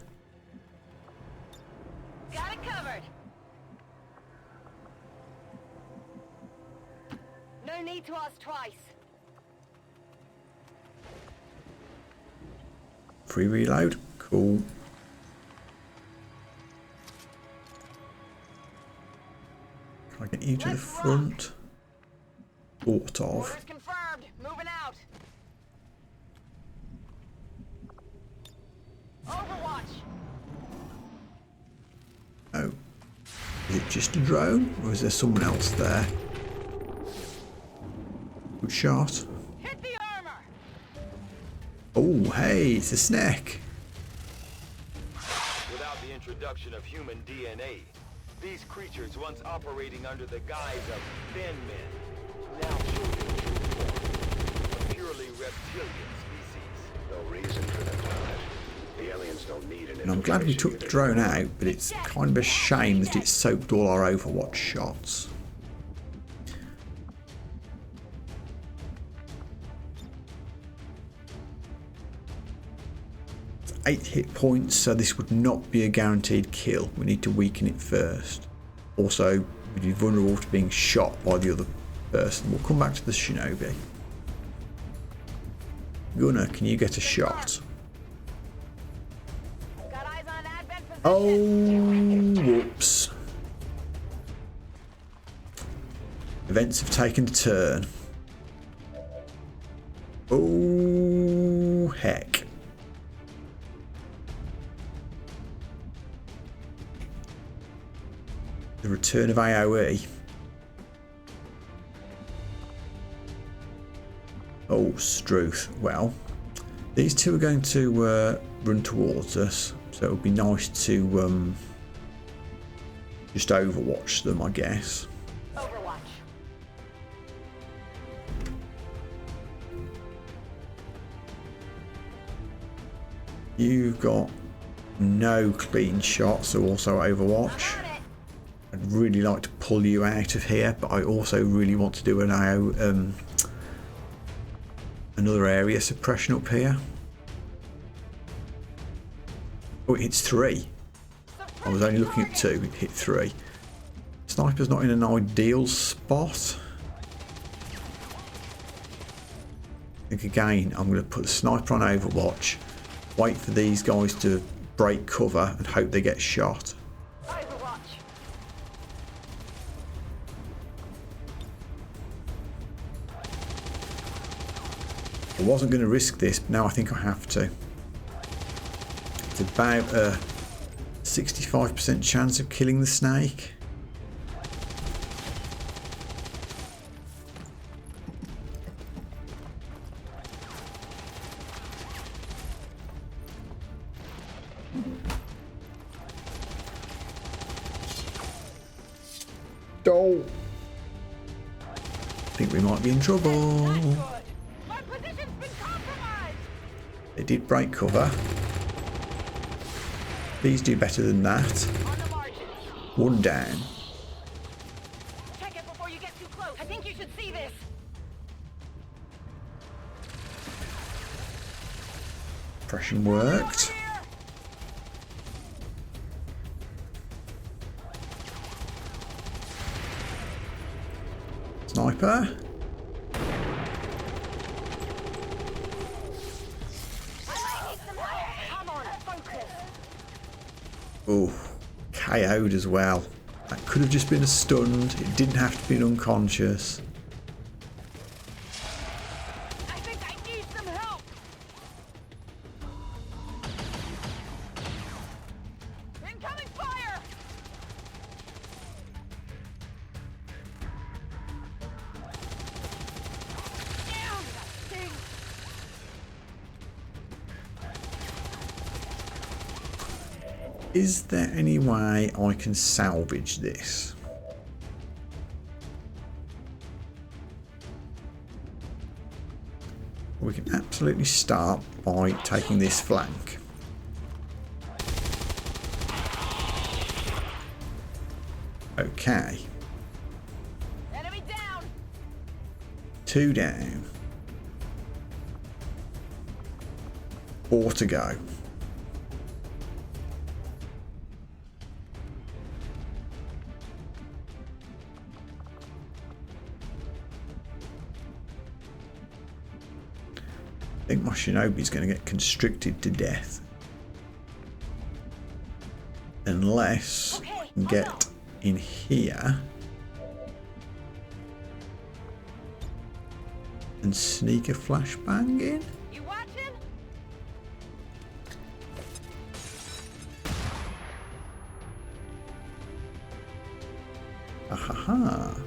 Got it covered. No need to ask twice. Free reload, cool. Can I get you to the front? Sort of. Orders confirmed. Moving out. Overwatch. Oh. Is it just a drone, or is there someone else there? Good shot. Hit the armor. Oh, hey, it's a snack. Without the introduction of human DNA, these creatures once operating under the guise of thin men, now showing their true form, a purely reptilian species. No reason for them to hide. The aliens don't need an And I'm glad we took the drone out, but it's kind of a shame that it soaked all our Overwatch shots. 8 hit points, so this would not be a guaranteed kill. We need to weaken it first. Also, we'd be vulnerable to being shot by the other person. We'll come back to the shinobi. Gunner, can you get a shot? Got eyes on an advent position. Oh, whoops. Events have taken a turn. Oh, heck. The return of AoE. Oh, Struth. Well, these two are going to run towards us, so it would be nice to just overwatch them, I guess. Overwatch. You've got no clean shots, so also overwatch. I'd really like to pull you out of here, but I also really want to do an another area suppression up here. Oh, it hits 3. I was only looking at 2, it hit 3. Sniper's not in an ideal spot. I think again, I'm going to put the sniper on overwatch, wait for these guys to break cover and hope they get shot. I wasn't going to risk this, but now I think I have to. It's about a 65% chance of killing the snake. Oh. I think we might be in trouble. They did break cover. Please do better than that. 1 down. Check it before you get too close. I think you should see this. Suppression worked. Sniper. Oh, KO'd as well. That could have just been a stunned. It didn't have to be an unconscious. I think I need some help. Incoming fire. Damn, that thing. Is there any way I can salvage this? We can absolutely start by taking this flank. Okay. Enemy down. 2 down. 4 to go. I think my shinobi's going to get constricted to death. Unless I can get in here and sneak a flashbang in. You watching? Ahaha.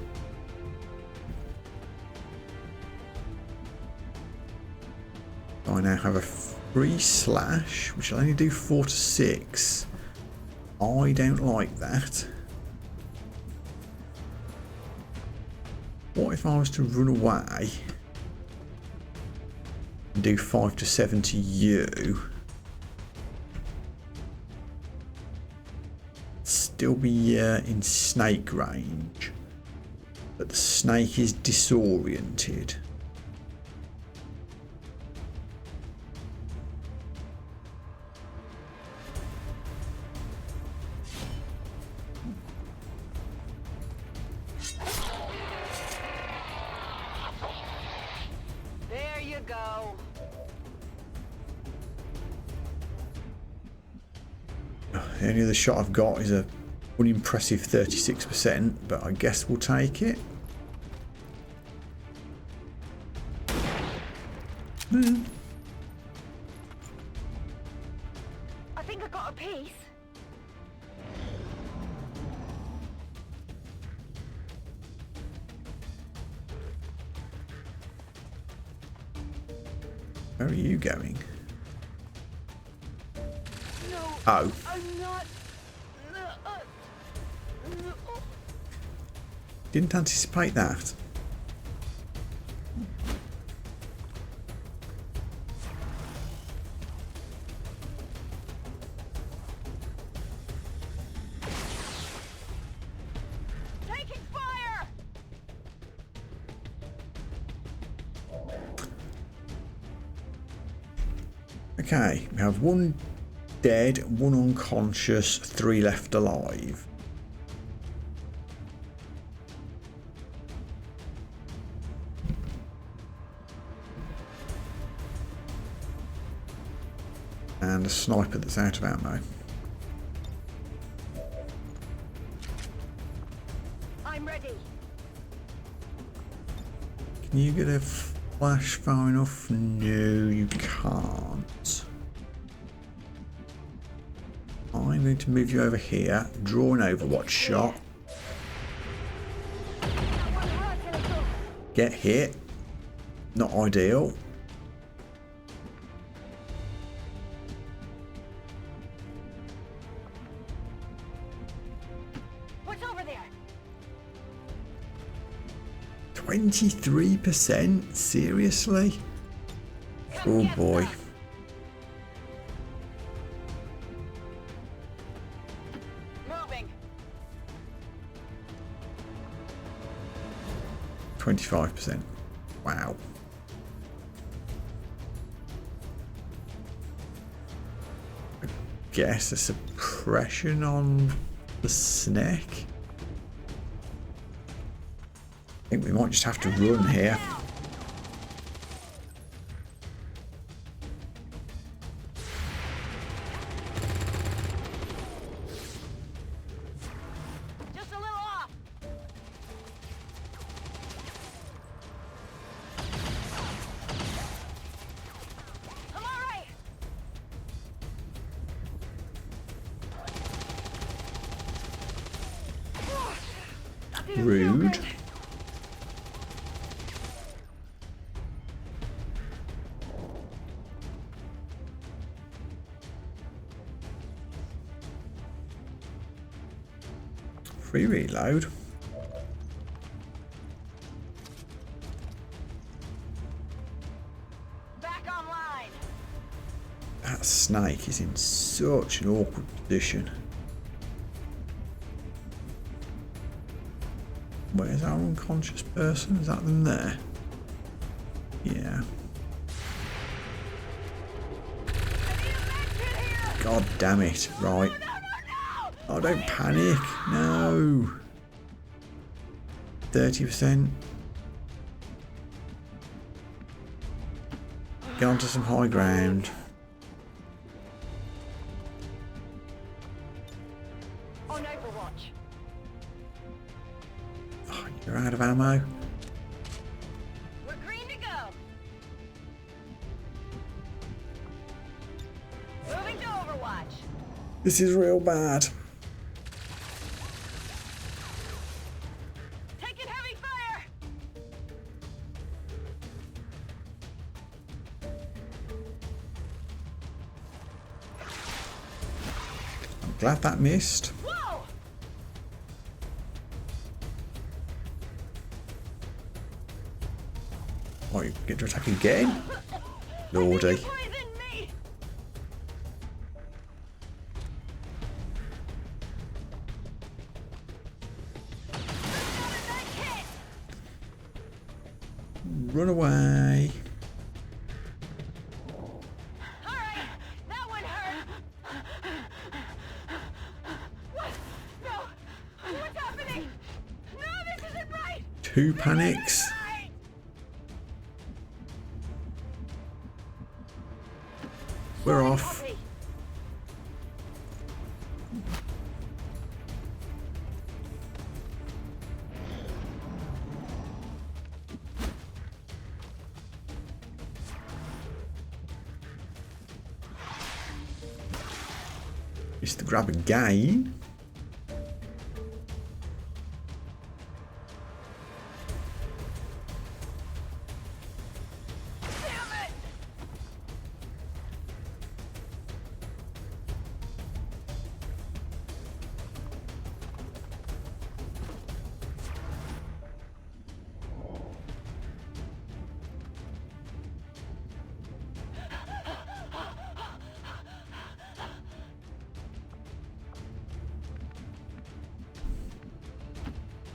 I now have a free slash, which will only do 4 to 6. I don't like that. What if I was to run away and do 5 to 7 to you? Still be in snake range, but the snake is disoriented. The only other shot I've got is a unimpressive 36%, but I guess we'll take it. I think I got a piece. Where are you going? No. Oh. I'm not. Didn't anticipate that. Taking fire. Okay, we have 1 dead, 1 unconscious, 3 left alive. And a sniper that's out of ammo. I'm ready. Can you get a flash far enough? No, you can't. I'm going to move you over here, draw an Overwatch shot. Get hit. Not ideal. What's over there? 23%? Seriously? Oh boy. Moving. 25%. Wow. I guess a suppression on the snake. I think we might just have to run here. Just a little off. I'm all right. That didn't feel Rude. good. Free reload. Back online. That snake is in such an awkward position. Where's our unconscious person? Is that them there? Yeah. God damn it. Right. Oh, don't panic. No. 30%. Get onto some high ground. On Overwatch. Oh, you're out of ammo. We're green to go. Moving to Overwatch. This is real bad. Taking heavy fire. I'm glad that missed. Whoa! Oh, you get to attack again? Lordy. Poison me. Run away. All right, that one hurt. What? No. What's happening? No, this isn't right. 2 panics. Right. We're off. Copy. It's the grab again.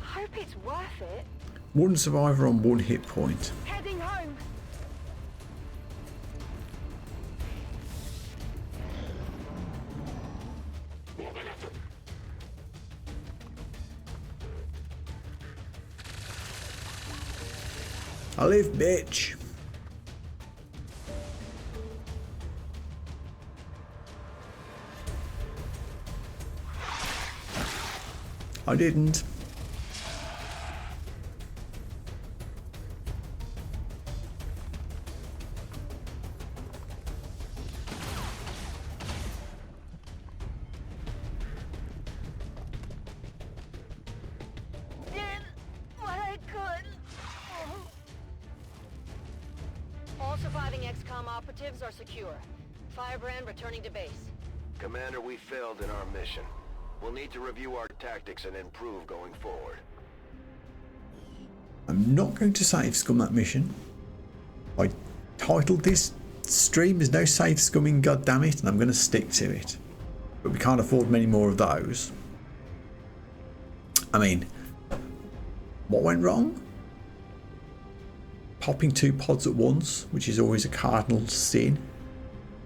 Hope it's worth it. One survivor on 1 hit point. Heading home. I live, bitch. I didn't. Did what I could. All surviving XCOM operatives are secure. Firebrand returning to base. Commander, we failed in our mission. We'll need to review our tactics and improve going forward. I'm not going to save scum that mission. I titled this stream as no save scumming, goddammit, and I'm going to stick to it. But we can't afford many more of those. I mean, what went wrong? Popping 2 pods at once, which is always a cardinal sin.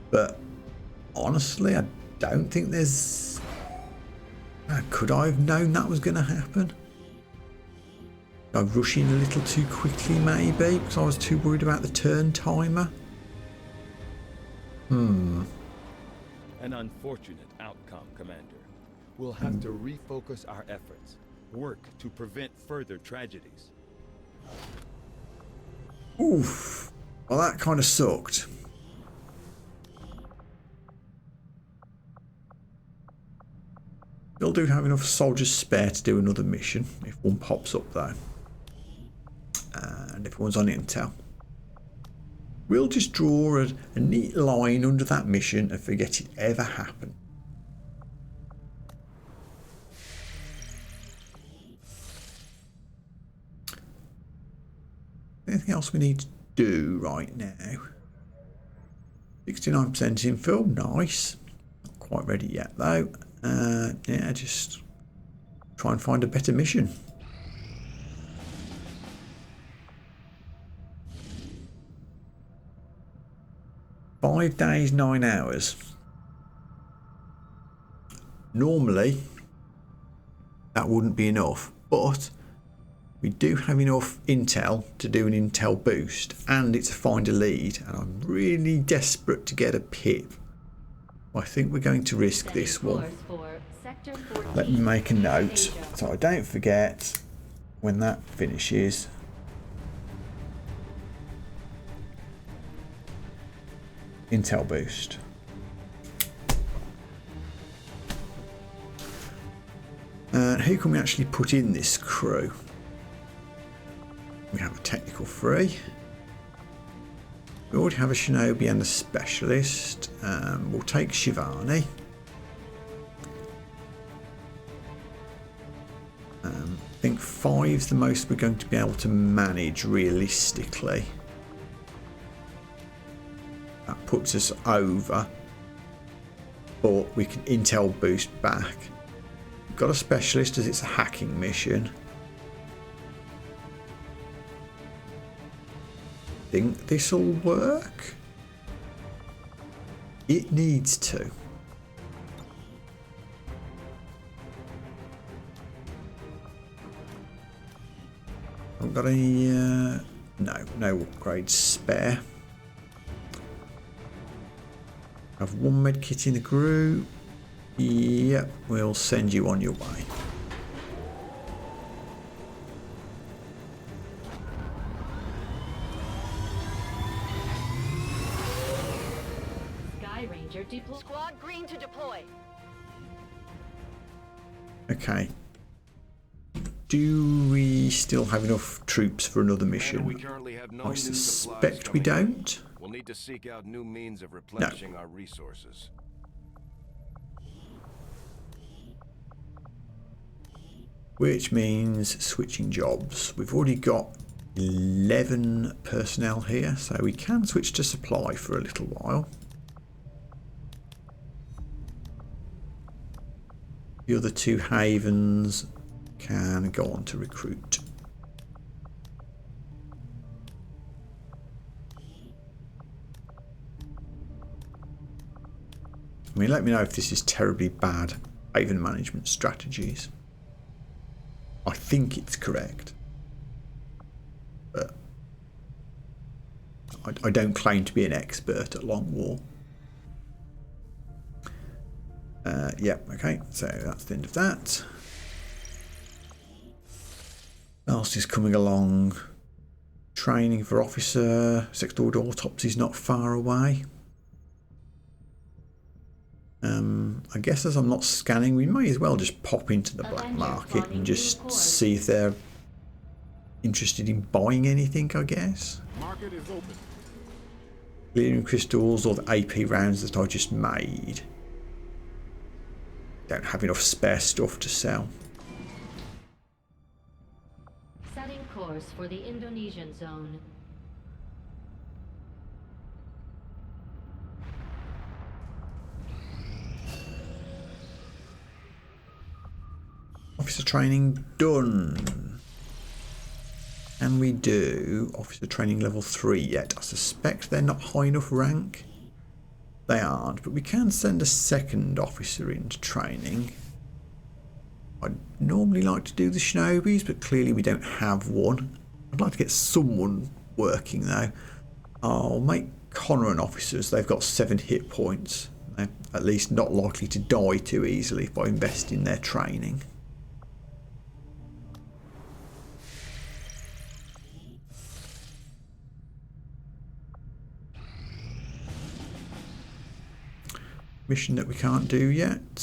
But honestly, I don't think there's... could I have known that was going to happen? I was rushing a little too quickly, maybe, because I was too worried about the turn timer. An unfortunate outcome, Commander. We'll have to refocus our efforts. Work to prevent further tragedies. Oof. Well, that kind of sucked. Still do have enough soldiers spare to do another mission if one pops up though. And if one's on intel. We'll just draw a neat line under that mission and forget it ever happened. Anything else we need to do right now? 69% infill, nice. Not quite ready yet though. Yeah, just try and find a better mission. Five days, 9 hours. Normally, that wouldn't be enough, but we do have enough intel to do an intel boost, and it's a find a lead, and I'm really desperate to get a pip. I think we're going to risk this one. Let me make a note so I don't forget when that finishes. Intel boost. And who can we actually put in this crew? We have a technical 3. We already have a shinobi and a specialist. We'll take Shivani. I think 5's the most we're going to be able to manage realistically. That puts us over, but we can intel boost back. We've got a specialist as it's a hacking mission. Think this will work? It needs to. Haven't got any no upgrades spare. Have one med kit in the group. Yep, we'll send you on your way. Sky Ranger deploy. Squad green to deploy. Okay. Do we still have enough troops for another We mission? currently have no I new supplies suspect we coming in. don't. We'll need to seek out new means of replenishing our resources. Which means switching jobs. We've already got 11 personnel here, so we can switch to supply for a little while. The other 2 havens can go on to recruit. I mean, let me know if this is terribly bad haven management strategies. I think it's correct, but I don't claim to be an expert at Long War. Yeah, okay, so that's the end of that. What else is coming along? Training for officer. Sector autopsy is not far away. I guess as I'm not scanning, we may as well just pop into the black market and just see if they're interested in buying anything, I guess. Market is open. Clearing crystals or the AP rounds that I just made. Don't have enough spare stuff to sell. Setting course for the Indonesian zone. Officer training done. Can we do officer training level 3 yet? I suspect they're not high enough rank. They aren't, but we can send a second officer into training. I'd normally like to do the Shinobis, but clearly we don't have one. I'd like to get someone working though. I'll make Connor an officer, as they've got 7 hit points. They're at least not likely to die too easily if I invest in their training. Mission that we can't do yet.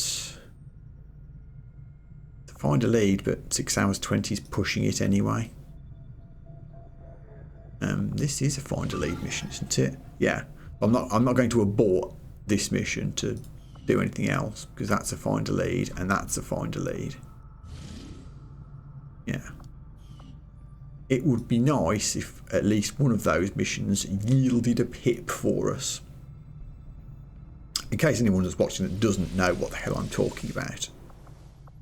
To find a lead, but 6 hours 20 is pushing it anyway. This is a find a lead mission, isn't it? Yeah. I'm not going to abort this mission to do anything else, because that's a find a lead and that's a find a lead. Yeah. It would be nice if at least one of those missions yielded a pip for us. In case anyone that's watching that doesn't know what the hell I'm talking about,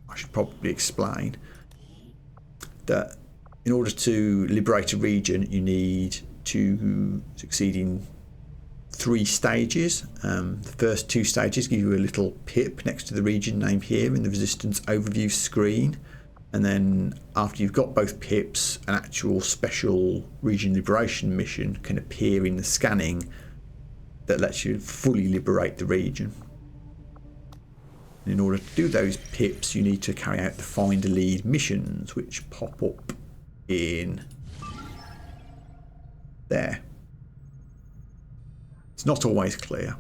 I should probably explain that in order to liberate a region, you need to succeed in 3 stages. The first 2 stages give you a little pip next to the region name here in the resistance overview screen. And then after you've got both pips, an actual special region liberation mission can appear in the scanning that lets you fully liberate the region. And in order to do those pips, you need to carry out the find a lead missions, which pop up in there. It's not always clear.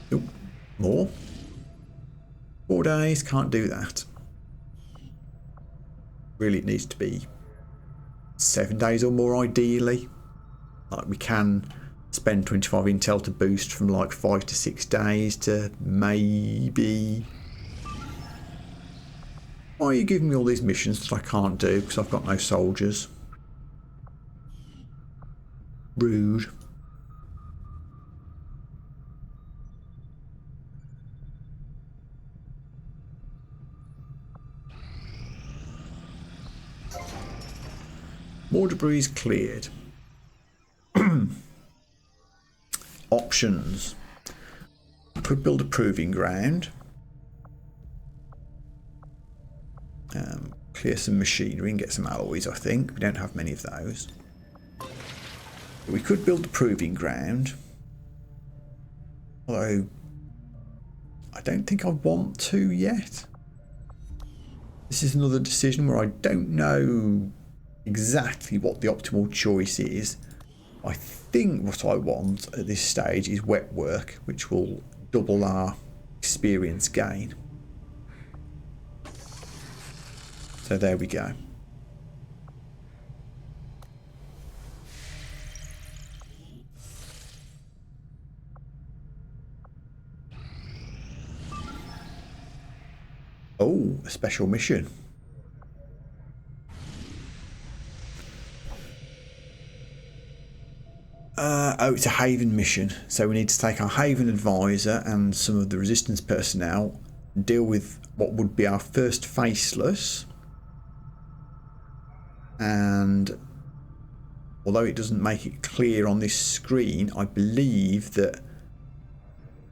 Nope. More. 4 days, can't do that. Really, it needs to be 7 days or more ideally. Like, we can spend 25 intel to boost from like 5 to 6 days to maybe... Why are you giving me all these missions that I can't do because I've got no soldiers? Rude. More debris is cleared. Options. I could build a proving ground. Clear some machinery and get some alloys, I think. We don't have many of those. But we could build a proving ground. Although, I don't think I want to yet. This is another decision where I don't know exactly what the optimal choice is. I think what I want at this stage is wet work, which will double our experience gain. So there we go. Oh, a special mission. Oh, it's a Haven mission. So we need to take our Haven advisor and some of the Resistance personnel, deal with what would be our first faceless. And although it doesn't make it clear on this screen, I believe that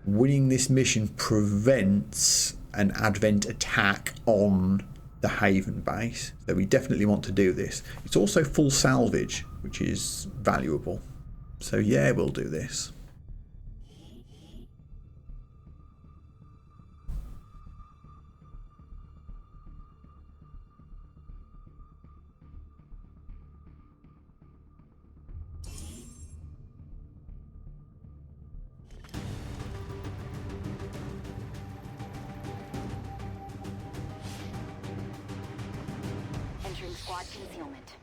winning this mission prevents an Advent attack on the Haven base. So we definitely want to do this. It's also full salvage, which is valuable. So yeah, we'll do this. Entering squad concealment.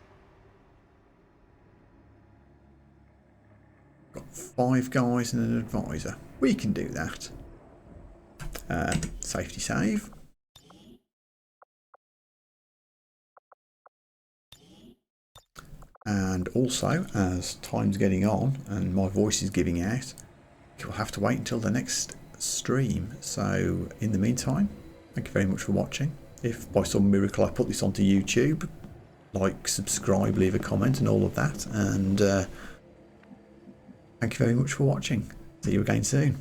Got 5 guys and an advisor. We can do that. Safety save. And also, as time's getting on and my voice is giving out, you'll have to wait until the next stream. So in the meantime, thank you very much for watching. If by some miracle I put this onto YouTube, like, subscribe, leave a comment and all of that. And thank you very much for watching. See you again soon.